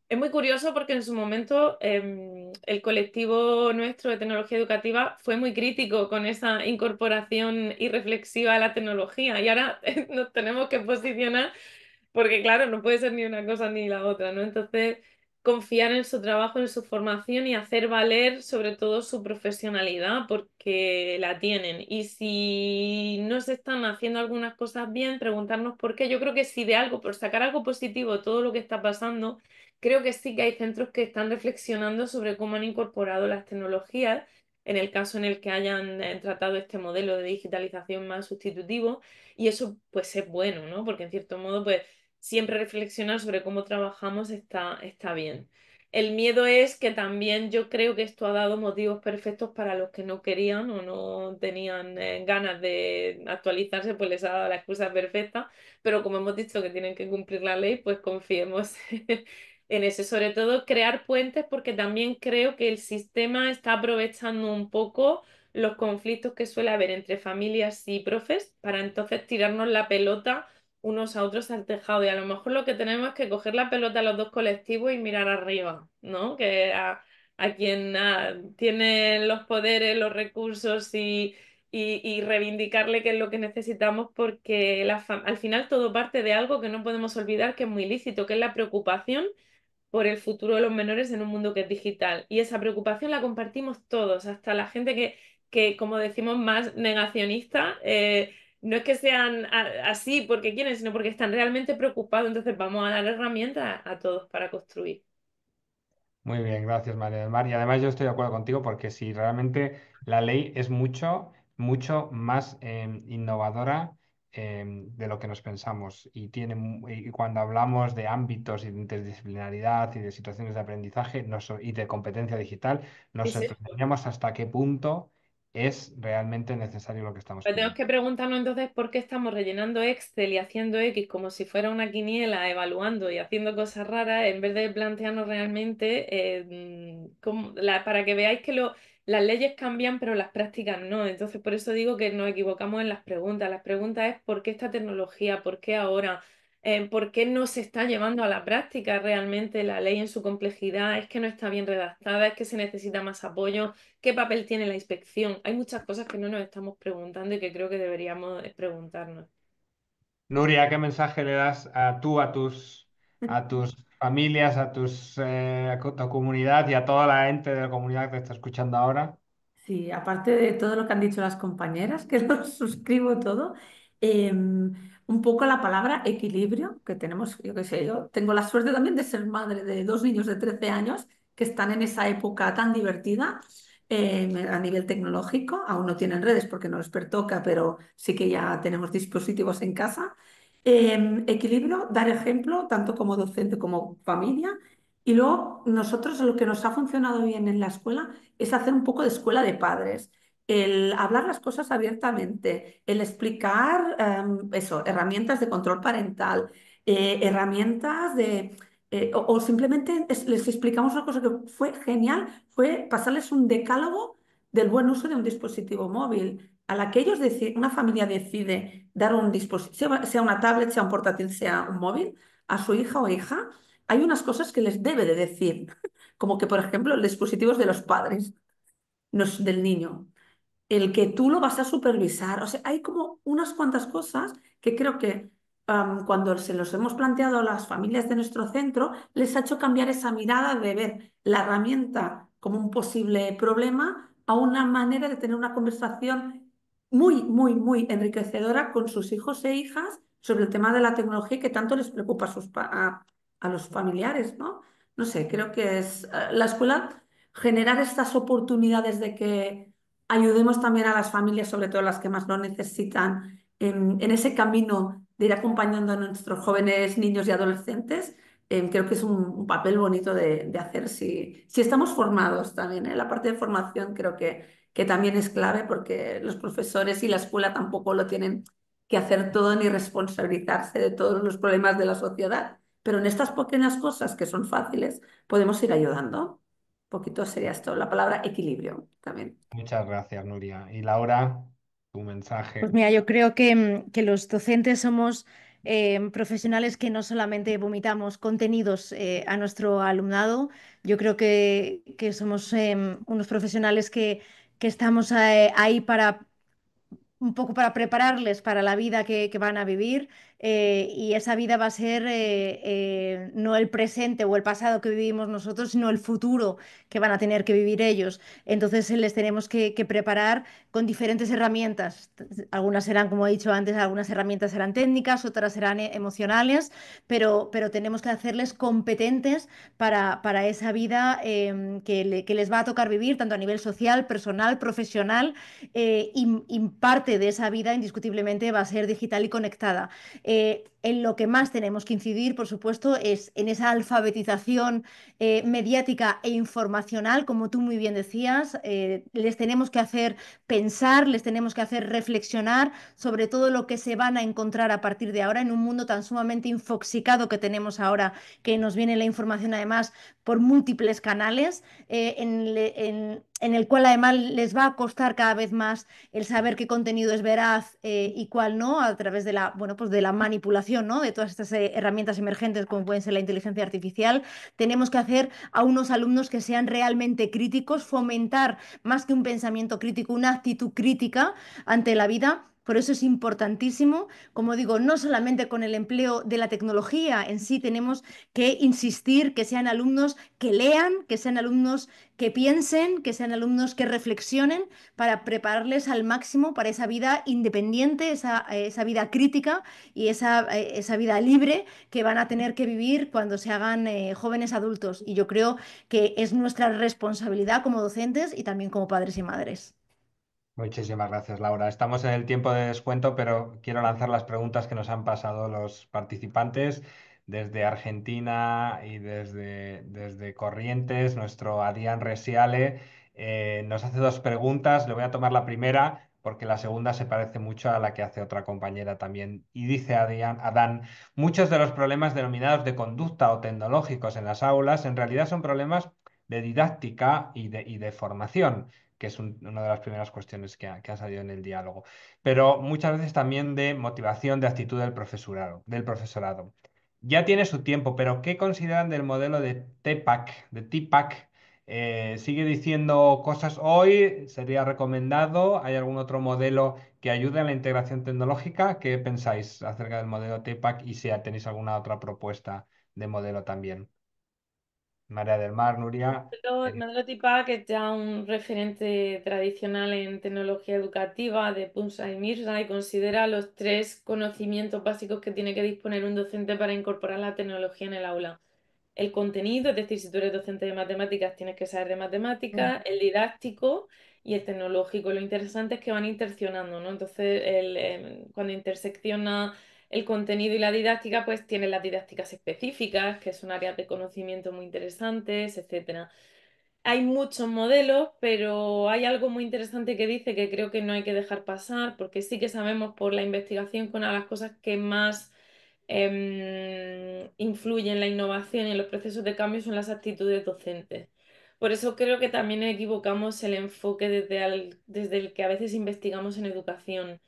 es muy curioso porque en su momento el colectivo nuestro de tecnología educativa fue muy crítico con esa incorporación irreflexiva a la tecnología y ahora nos tenemos que posicionar porque claro, no puede ser ni una cosa ni la otra, ¿no? Entonces, confiar en su trabajo, en su formación y hacer valer sobre todo su profesionalidad porque la tienen. Y si no se están haciendo algunas cosas bien, preguntarnos por qué. Yo creo que si de algo, por sacar algo positivo de todo lo que está pasando, creo que sí que hay centros que están reflexionando sobre cómo han incorporado las tecnologías en el caso en el que hayan tratado este modelo de digitalización más sustitutivo. Y eso pues es bueno, ¿no? Porque en cierto modo pues siempre reflexionar sobre cómo trabajamos está bien. El miedo es que también yo creo que esto ha dado motivos perfectos para los que no querían o no tenían ganas de actualizarse, pues les ha dado la excusa perfecta, pero como hemos dicho que tienen que cumplir la ley, pues confiemos en eso. Sobre todo crear puentes porque también creo que el sistema está aprovechando un poco los conflictos que suele haber entre familias y profes para entonces tirarnos la pelota unos a otros al tejado. Y a lo mejor lo que tenemos es que coger la pelota a los dos colectivos y mirar arriba, ¿no? Que a quien tiene los poderes, los recursos y reivindicarle qué es lo que necesitamos, porque al final todo parte de algo que no podemos olvidar que es muy lícito, que es la preocupación por el futuro de los menores en un mundo que es digital. Y esa preocupación la compartimos todos, hasta la gente que como decimos, más negacionista. No es que sean así porque quieren, sino porque están realmente preocupados. Entonces vamos a dar herramientas a todos para construir. Muy bien, gracias María del Mar. Y además yo estoy de acuerdo contigo porque si realmente la ley es mucho, mucho más innovadora de lo que nos pensamos y y cuando hablamos de ámbitos y de interdisciplinaridad y de situaciones de aprendizaje y de competencia digital, nos Sí, sí. sorprenderíamos hasta qué punto es realmente necesario lo que estamos Pero tenemos pidiendo. que preguntarnos entonces por qué estamos rellenando Excel y haciendo X como si fuera una quiniela, evaluando y haciendo cosas raras, en vez de plantearnos realmente para que veáis que las leyes cambian, pero las prácticas no. Entonces, por eso digo que nos equivocamos en las preguntas. Las preguntas es ¿por qué esta tecnología? ¿Por qué ahora? ¿Por qué no se está llevando a la práctica realmente la ley en su complejidad? ¿Es que no está bien redactada? ¿Es que se necesita más apoyo? ¿Qué papel tiene la inspección? Hay muchas cosas que no nos estamos preguntando y que creo que deberíamos preguntarnos. Nuria, ¿qué mensaje le das a tus familias, a tu comunidad y a toda la gente de la comunidad que te está escuchando ahora? Sí, aparte de todo lo que han dicho las compañeras, que lo suscribo todo, un poco la palabra equilibrio, que tenemos, yo qué sé, yo tengo la suerte también de ser madre de dos niños de 13 años que están en esa época tan divertida a nivel tecnológico, aún no tienen redes porque no les pertoca, pero sí que ya tenemos dispositivos en casa. Equilibrio, dar ejemplo, tanto como docente como familia. Y luego nosotros lo que nos ha funcionado bien en la escuela es hacer un poco de escuela de padres, el hablar las cosas abiertamente, el explicar eso, herramientas de control parental, herramientas o simplemente les explicamos una cosa que fue genial, fue pasarles un decálogo del buen uso de un dispositivo móvil. A la que ellos una familia decide dar un dispositivo, sea una tablet, sea un portátil, sea un móvil, a su hija o hija, hay unas cosas que les debe de decir, como que, por ejemplo, el dispositivo es de los padres, no es del niño. El que tú lo vas a supervisar. O sea, hay como unas cuantas cosas que creo que cuando se los hemos planteado a las familias de nuestro centro, les ha hecho cambiar esa mirada de ver la herramienta como un posible problema a una manera de tener una conversación muy, muy, muy enriquecedora con sus hijos e hijas sobre el tema de la tecnología que tanto les preocupa a los familiares, ¿no? No sé, creo que es la escuela generar estas oportunidades de que ayudemos también a las familias, sobre todo las que más lo necesitan, en ese camino de ir acompañando a nuestros jóvenes niños y adolescentes, creo que es un papel bonito de hacer si estamos formados también. ¿Eh? La parte de formación creo que también es clave porque los profesores y la escuela tampoco lo tienen que hacer todo ni responsabilizarse de todos los problemas de la sociedad. Pero en estas pequeñas cosas que son fáciles, podemos ir ayudando. Un poquito sería esto, la palabra equilibrio también. Muchas gracias, Nuria. Y Laura, tu mensaje. Pues mira, yo creo que los docentes somos profesionales que no solamente vomitamos contenidos a nuestro alumnado, yo creo que somos unos profesionales que estamos ahí para un poco para prepararles para la vida que van a vivir y esa vida va a ser no el presente o el pasado que vivimos nosotros, sino el futuro que van a tener que vivir ellos. Entonces les tenemos que preparar con diferentes herramientas. Algunas serán, como he dicho antes, algunas herramientas serán técnicas, otras serán emocionales, pero tenemos que hacerles competentes para esa vida que les va a tocar vivir, tanto a nivel social, personal, profesional y parte de esa vida indiscutiblemente va a ser digital y conectada. En lo que más tenemos que incidir, por supuesto, es en esa alfabetización mediática e informacional, como tú muy bien decías. Les tenemos que hacer pensar, les tenemos que hacer reflexionar sobre todo lo que se van a encontrar a partir de ahora en un mundo tan sumamente infoxicado que tenemos ahora, que nos viene la información además por múltiples canales, en el cual además les va a costar cada vez más el saber qué contenido es veraz y cuál no, a través de la, bueno, pues de la manipulación, ¿no? De todas estas herramientas emergentes como pueden ser la inteligencia artificial. Tenemos que hacer a unos alumnos que sean realmente críticos, fomentar más que un pensamiento crítico, una actitud crítica ante la vida. Por eso es importantísimo, como digo, no solamente con el empleo de la tecnología en sí, tenemos que insistir que sean alumnos que lean, que sean alumnos que piensen, que sean alumnos que reflexionen para prepararles al máximo para esa vida independiente, esa vida crítica y esa vida libre que van a tener que vivir cuando se hagan jóvenes adultos. Y yo creo que es nuestra responsabilidad como docentes y también como padres y madres. Muchísimas gracias, Laura. Estamos en el tiempo de descuento, pero quiero lanzar las preguntas que nos han pasado los participantes desde Argentina y desde Corrientes. Nuestro Adrián Resiale nos hace dos preguntas. Le voy a tomar la primera porque la segunda se parece mucho a la que hace otra compañera también. Y dice Adán, muchos de los problemas denominados de conducta o tecnológicos en las aulas en realidad son problemas de didáctica y de formación que es una de las primeras cuestiones que ha salido en el diálogo, pero muchas veces también de motivación, de actitud del profesorado. Ya tiene su tiempo, pero ¿qué consideran del modelo de TPAC? ¿Sigue diciendo cosas hoy? ¿Sería recomendado? ¿Hay algún otro modelo que ayude a la integración tecnológica? ¿Qué pensáis acerca del modelo TPAC y si tenéis alguna otra propuesta de modelo también? María del Mar, Nuria. El modelo TIPAC es ya un referente tradicional en tecnología educativa de Punsa y Mirza y considera los tres conocimientos básicos que tiene que disponer un docente para incorporar la tecnología en el aula. El contenido, es decir, si tú eres docente de matemáticas, tienes que saber de matemáticas, el didáctico y el tecnológico. Lo interesante es que van interaccionando, ¿no? Entonces, cuando intersecciona el contenido y la didáctica, pues tiene las didácticas específicas, que son áreas de conocimiento muy interesantes, etcétera. Hay muchos modelos, pero hay algo muy interesante que dice que creo que no hay que dejar pasar, porque sí que sabemos por la investigación que una de las cosas que más influye en la innovación y en los procesos de cambio son las actitudes docentes. Por eso creo que también equivocamos el enfoque desde el que a veces investigamos en educación.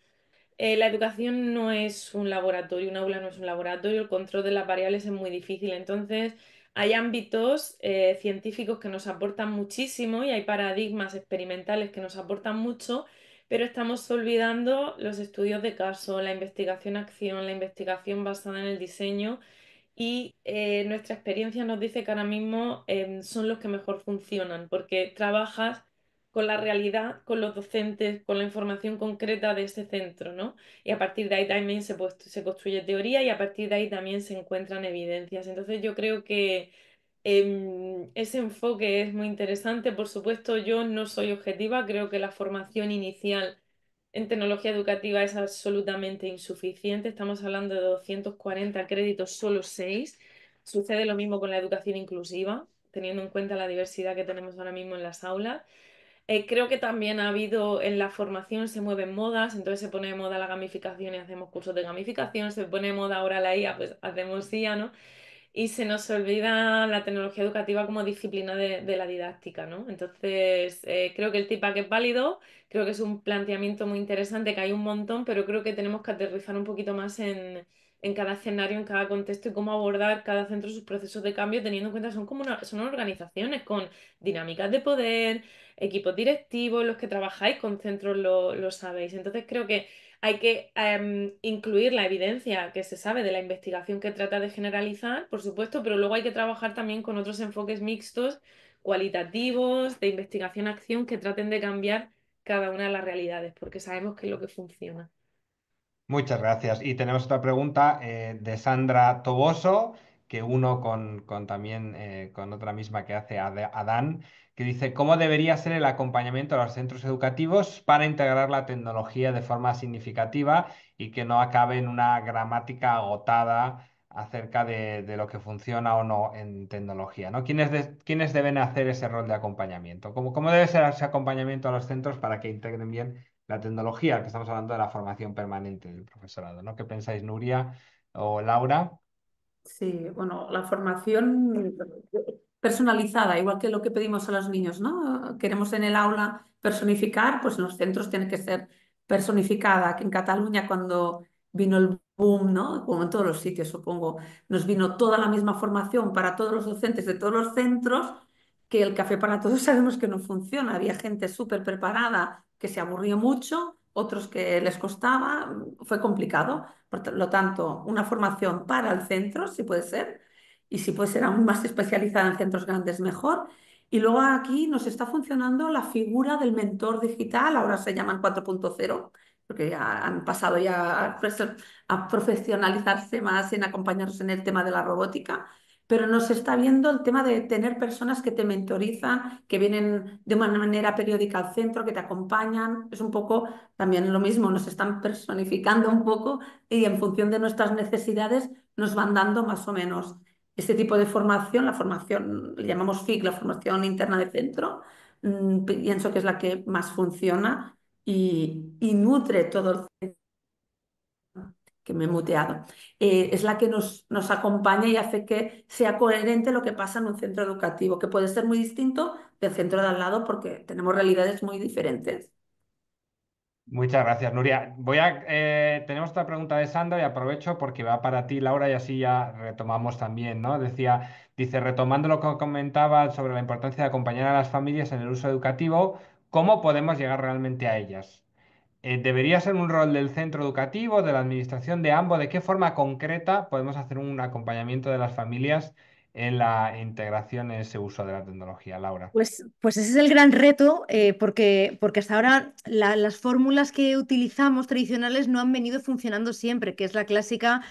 La educación no es un laboratorio, un aula no es un laboratorio, el control de las variables es muy difícil. Entonces, hay ámbitos científicos que nos aportan muchísimo y hay paradigmas experimentales que nos aportan mucho, pero estamos olvidando los estudios de caso, la investigación-acción, la investigación basada en el diseño y nuestra experiencia nos dice que ahora mismo son los que mejor funcionan porque trabajas con la realidad, con los docentes, con la información concreta de ese centro, ¿no? Y a partir de ahí también se construye teoría y a partir de ahí también se encuentran evidencias. Entonces yo creo que ese enfoque es muy interesante. Por supuesto, yo no soy objetiva, creo que la formación inicial en tecnología educativa es absolutamente insuficiente. Estamos hablando de 240 créditos, solo 6. Sucede lo mismo con la educación inclusiva, teniendo en cuenta la diversidad que tenemos ahora mismo en las aulas. Creo que también ha habido en la formación, se mueven modas, entonces se pone de moda la gamificación y hacemos cursos de gamificación, se pone de moda ahora la IA, pues hacemos IA, ¿no? Y se nos olvida la tecnología educativa como disciplina de la didáctica, ¿no? Entonces, creo que el TIPAC es válido, creo que es un planteamiento muy interesante, que hay un montón, pero creo que tenemos que aterrizar un poquito más en cada escenario, en cada contexto y cómo abordar cada centro sus procesos de cambio, teniendo en cuenta que son como son organizaciones con dinámicas de poder, equipos directivos, los que trabajáis con centros lo sabéis. Entonces, creo que hay que incluir la evidencia que se sabe de la investigación que trata de generalizar, por supuesto, pero luego hay que trabajar también con otros enfoques mixtos, cualitativos, de investigación-acción, que traten de cambiar cada una de las realidades, porque sabemos que es lo que funciona. Muchas gracias. Y tenemos otra pregunta de Sandra Toboso, que uno con también con otra misma que hace Adán, que dice, ¿cómo debería ser el acompañamiento a los centros educativos para integrar la tecnología de forma significativa y que no acabe en una gramática agotada acerca de lo que funciona o no en tecnología, ¿no? ¿Quiénes deben hacer ese rol de acompañamiento? ¿Cómo debe ser ese acompañamiento a los centros para que integren bien la tecnología, que estamos hablando de la formación permanente del profesorado, ¿no? ¿Qué pensáis, Nuria o Laura? Sí, bueno, la formación personalizada, igual que lo que pedimos a los niños, ¿no? Queremos en el aula personificar, pues en los centros tiene que ser personificada. Aquí en Cataluña, cuando vino el boom, ¿no? Como en todos los sitios, supongo, nos vino toda la misma formación para todos los docentes de todos los centros, que el café para todos sabemos que no funciona. Había gente súper preparada que se aburrió mucho, otros que les costaba, fue complicado. Por lo tanto, una formación para el centro, si puede ser, y si puede ser aún más especializada en centros grandes, mejor. Y luego aquí nos está funcionando la figura del mentor digital, ahora se llaman 4.0, porque ya han pasado ya a profesionalizarse más en acompañarnos en el tema de la robótica, pero nos está viendo el tema de tener personas que te mentorizan, que vienen de una manera periódica al centro, que te acompañan. Es un poco también lo mismo, nos están personificando un poco y en función de nuestras necesidades nos van dando más o menos este tipo de formación, la formación, le llamamos FIC, la formación interna de centro, pienso que es la que más funciona y nutre todo el que me he muteado, es la que nos acompaña y hace que sea coherente lo que pasa en un centro educativo, que puede ser muy distinto del centro de al lado porque tenemos realidades muy diferentes. Muchas gracias, Nuria. Tenemos otra pregunta de Sandra y aprovecho porque va para ti, Laura, y así ya retomamos también, ¿no? Dice, retomando lo que comentaba sobre la importancia de acompañar a las familias en el uso educativo, ¿cómo podemos llegar realmente a ellas? ¿Debería ser un rol del centro educativo, de la administración, de ambos? ¿De qué forma concreta podemos hacer un acompañamiento de las familias en la integración en ese uso de la tecnología, Laura? Pues ese es el gran reto, porque hasta ahora las fórmulas que utilizamos tradicionales no han venido funcionando siempre, que es la clásica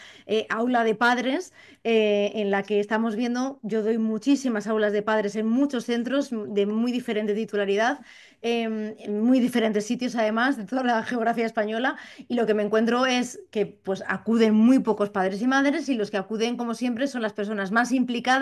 aula de padres, en la que estamos viendo, yo doy muchísimas aulas de padres en muchos centros de muy diferente titularidad, en muy diferentes sitios además, de toda la geografía española, y lo que me encuentro es que pues acuden muy pocos padres y madres, y los que acuden, como siempre, son las personas más implicadas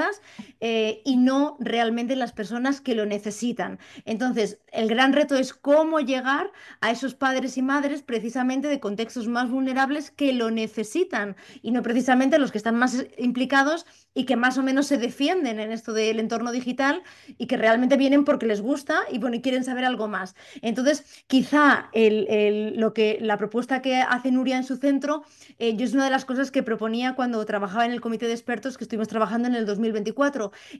y no realmente las personas que lo necesitan. Entonces, el gran reto es cómo llegar a esos padres y madres precisamente de contextos más vulnerables que lo necesitan y no precisamente los que están más implicados y que más o menos se defienden en esto del entorno digital y que realmente vienen porque les gusta y, bueno, y quieren saber algo más. Entonces, quizá la propuesta que hace Nuria en su centro, yo es una de las cosas que proponía cuando trabajaba en el comité de expertos que estuvimos trabajando en el 2024,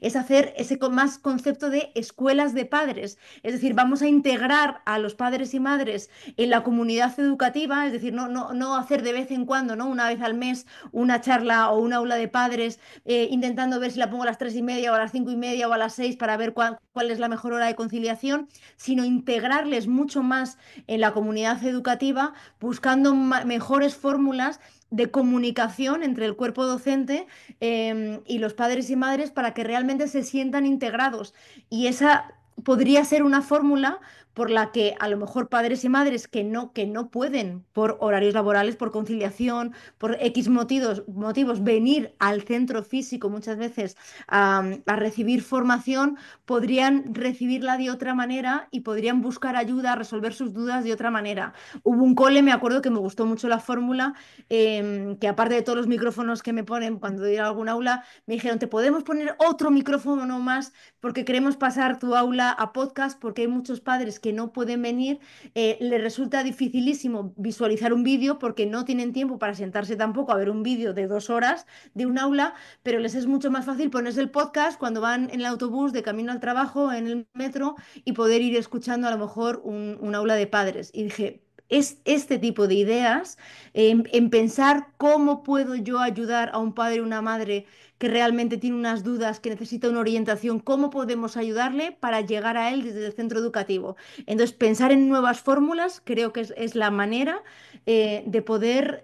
es hacer ese más concepto de escuelas de padres. Es decir, vamos a integrar a los padres y madres en la comunidad educativa, es decir, no hacer de vez en cuando, ¿no? Una vez al mes, una charla o una aula de padres, intentando ver si la pongo a las 3:30 o a las 5:30 o a las 6 para ver cuál es la mejor hora de conciliación, sino integrarles mucho más en la comunidad educativa, buscando mejores fórmulas de comunicación entre el cuerpo docente y los padres y madres para que realmente se sientan integrados. Y esa podría ser una fórmula por la que a lo mejor padres y madres que no pueden por horarios laborales, por conciliación, por X motivos venir al centro físico muchas veces a recibir formación, podrían recibirla de otra manera y podrían buscar ayuda a resolver sus dudas de otra manera. Hubo un cole, me acuerdo que me gustó mucho la fórmula, que aparte de todos los micrófonos que me ponen cuando ir a algún aula, me dijeron, ¿te podemos poner otro micrófono más? Porque queremos pasar tu aula a podcast, porque hay muchos padres que no pueden venir, les resulta dificilísimo visualizar un vídeo porque no tienen tiempo para sentarse tampoco a ver un vídeo de 2 horas de un aula, pero les es mucho más fácil ponerse el podcast cuando van en el autobús de camino al trabajo, en el metro, y poder ir escuchando a lo mejor un aula de padres. Y dije, es este tipo de ideas, en pensar cómo puedo yo ayudar a un padre o una madre que realmente tiene unas dudas, que necesita una orientación, cómo podemos ayudarle para llegar a él desde el centro educativo. Entonces, pensar en nuevas fórmulas creo que es la manera de poder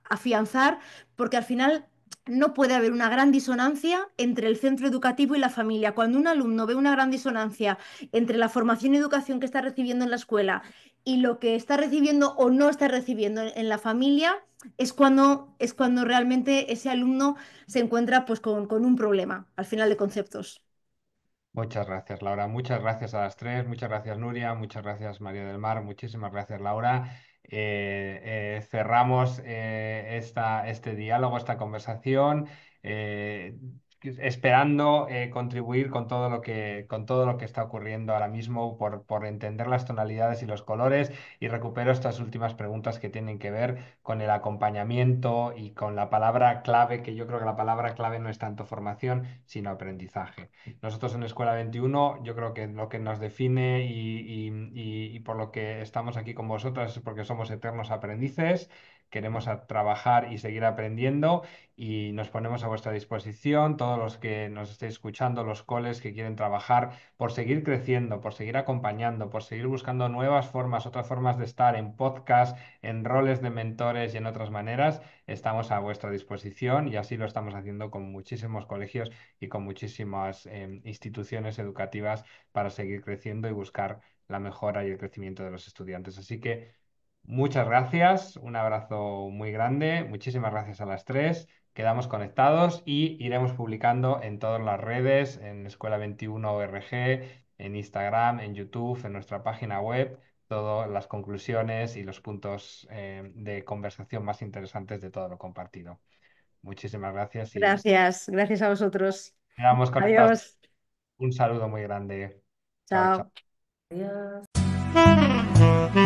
afianzar, porque al final no puede haber una gran disonancia entre el centro educativo y la familia. Cuando un alumno ve una gran disonancia entre la formación y educación que está recibiendo en la escuela y lo que está recibiendo o no está recibiendo en la familia, es cuando realmente ese alumno se encuentra pues con un problema al final de conceptos. Muchas gracias, Laura. Muchas gracias a las tres. Muchas gracias, Nuria. Muchas gracias, María del Mar. Muchísimas gracias, Laura. Cerramos este diálogo, esta conversación, eh, esperando contribuir con todo lo que está ocurriendo ahora mismo por entender las tonalidades y los colores. Y recupero estas últimas preguntas que tienen que ver con el acompañamiento y con la palabra clave, que yo creo que la palabra clave no es tanto formación, sino aprendizaje. Nosotros en Escuela 21, yo creo que lo que nos define y por lo que estamos aquí con vosotras es porque somos eternos aprendices, queremos trabajar y seguir aprendiendo y nos ponemos a vuestra disposición, todos los que nos estéis escuchando, los coles que quieren trabajar, por seguir creciendo, por seguir acompañando, por seguir buscando nuevas formas, otras formas de estar en podcast, en roles de mentores y en otras maneras, estamos a vuestra disposición y así lo estamos haciendo con muchísimos colegios y con muchísimas instituciones educativas para seguir creciendo y buscar la mejora y el crecimiento de los estudiantes. Así que muchas gracias, un abrazo muy grande, muchísimas gracias a las tres. Quedamos conectados y iremos publicando en todas las redes, en Escuela 21 ORG, en Instagram, en YouTube, en nuestra página web, todas las conclusiones y los puntos de conversación más interesantes de todo lo compartido. Muchísimas gracias y Gracias, gracias a vosotros. quedamos conectados. Adiós. Un saludo muy grande. Chao, chao. Chao. Adiós.